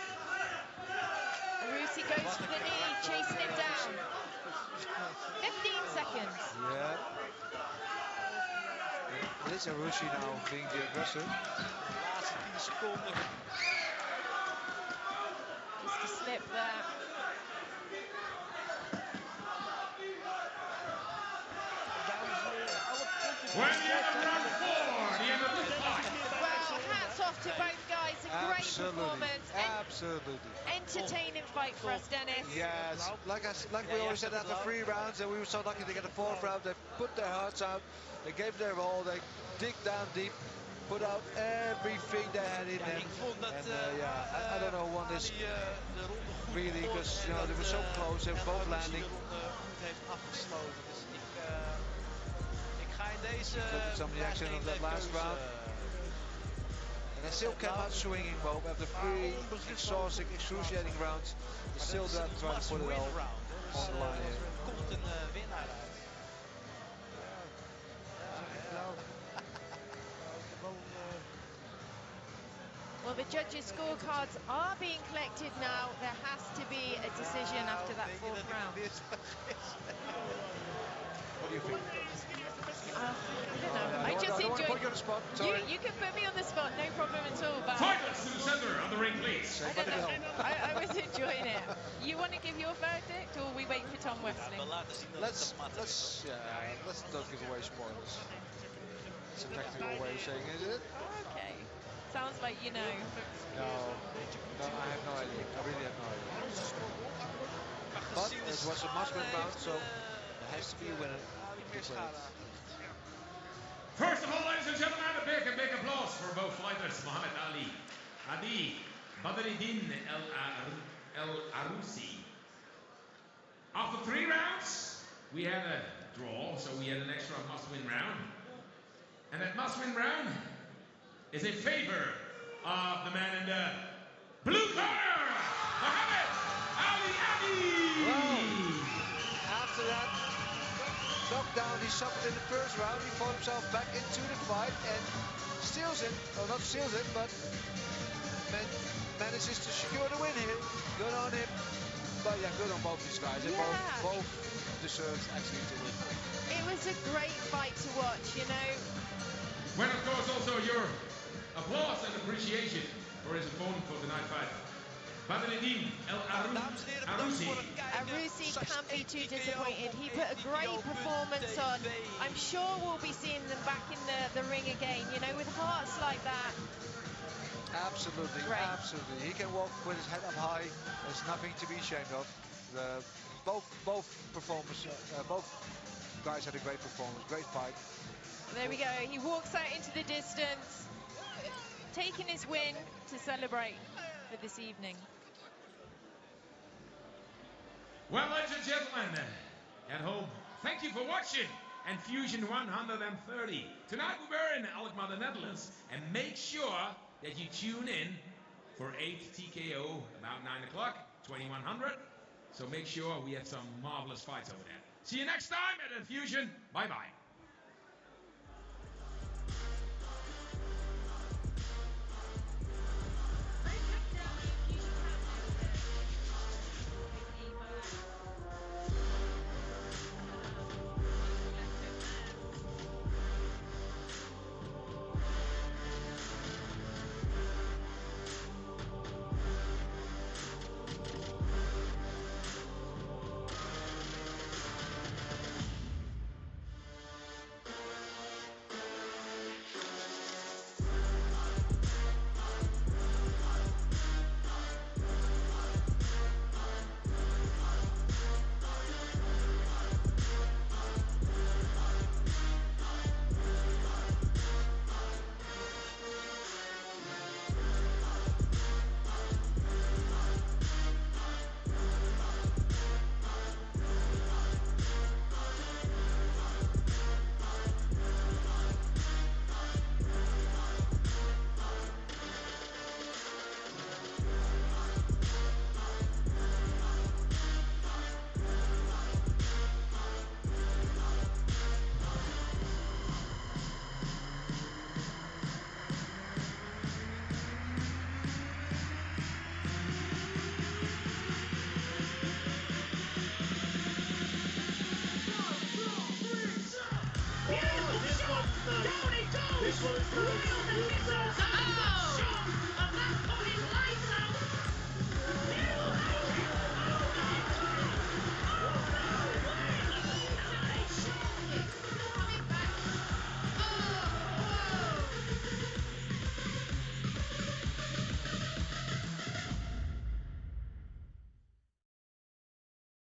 Rossi goes for the knee, chasing him down. 15 seconds.
Yeah. It is Rossi now being the aggressor.
Laatste 10 seconden.
Just a slip there.
When the end of round 4, the end of this fight.
Well, hats off to both guys. A great performance.
Absolutely.
Entertaining fight for us, Dennis.
Yes, like we always said after 3 rounds, and we were so lucky to get a 4th round. They put their hearts out, they gave their all, they dig down deep, put out everything they had in them. I don't know who won this really, because they were so close, they were both landing. Look at some reaction of that last round. And they still came out swinging, Bob, after 3 exhausting, excruciating rounds. They still trying to put it all on the line here.
Well, the judges' scorecards are being collected now. There has to be a decision after that 4th round.
What do you think?
I don't know. I just enjoy.
Put you on the spot. Sorry.
You can put me on the spot, no problem at all. But
Fighters to the center of the ring, please.
I don't know. I was enjoying it. You want to give your verdict, or we wait for Tom Westling?
Let's not give away spoilers. It's a technical way of saying it, isn't it?
Okay. Sounds like you know.
No, I have no idea. I really have no idea. But it was a must-win round, so there has to be a winner.
First of all, ladies and gentlemen, a big applause for both fighters, Muhammad Ali, Adi Badruddin El Arousi. After 3 rounds, we had a draw, so we had an extra must-win round. And that must-win round is in favor of the man in the blue corner, Muhammad Ali Adi.
Well, after that knockdown he suffered in the 1st round, he fought himself back into the fight and steals it, or not steals it, but manages to secure the win here. Good on him. But yeah, good on both these guys. They both deserve actually to win.
It was a great fight to watch, you know.
When of course also your applause and appreciation for his opponent for tonight's fight, Badruddin El Arousi.
Arousi can't be too disappointed. He put a great performance on. I'm sure we'll be seeing them back in the ring again, you know, with hearts like that.
Absolutely, absolutely. He can walk with his head up high. There's nothing to be ashamed of. Both performers, both guys had a great performance, great fight.
There we go. He walks out into the distance, taking his win to celebrate for this evening.
Well, ladies and gentlemen, at home, thank you for watching Fusion 130. Tonight we were in Alkmaar, the Netherlands, and make sure that you tune in for 8 TKO about 9 o'clock, 2100. So make sure we have some marvelous fights over there. See you next time at Fusion. Bye-bye.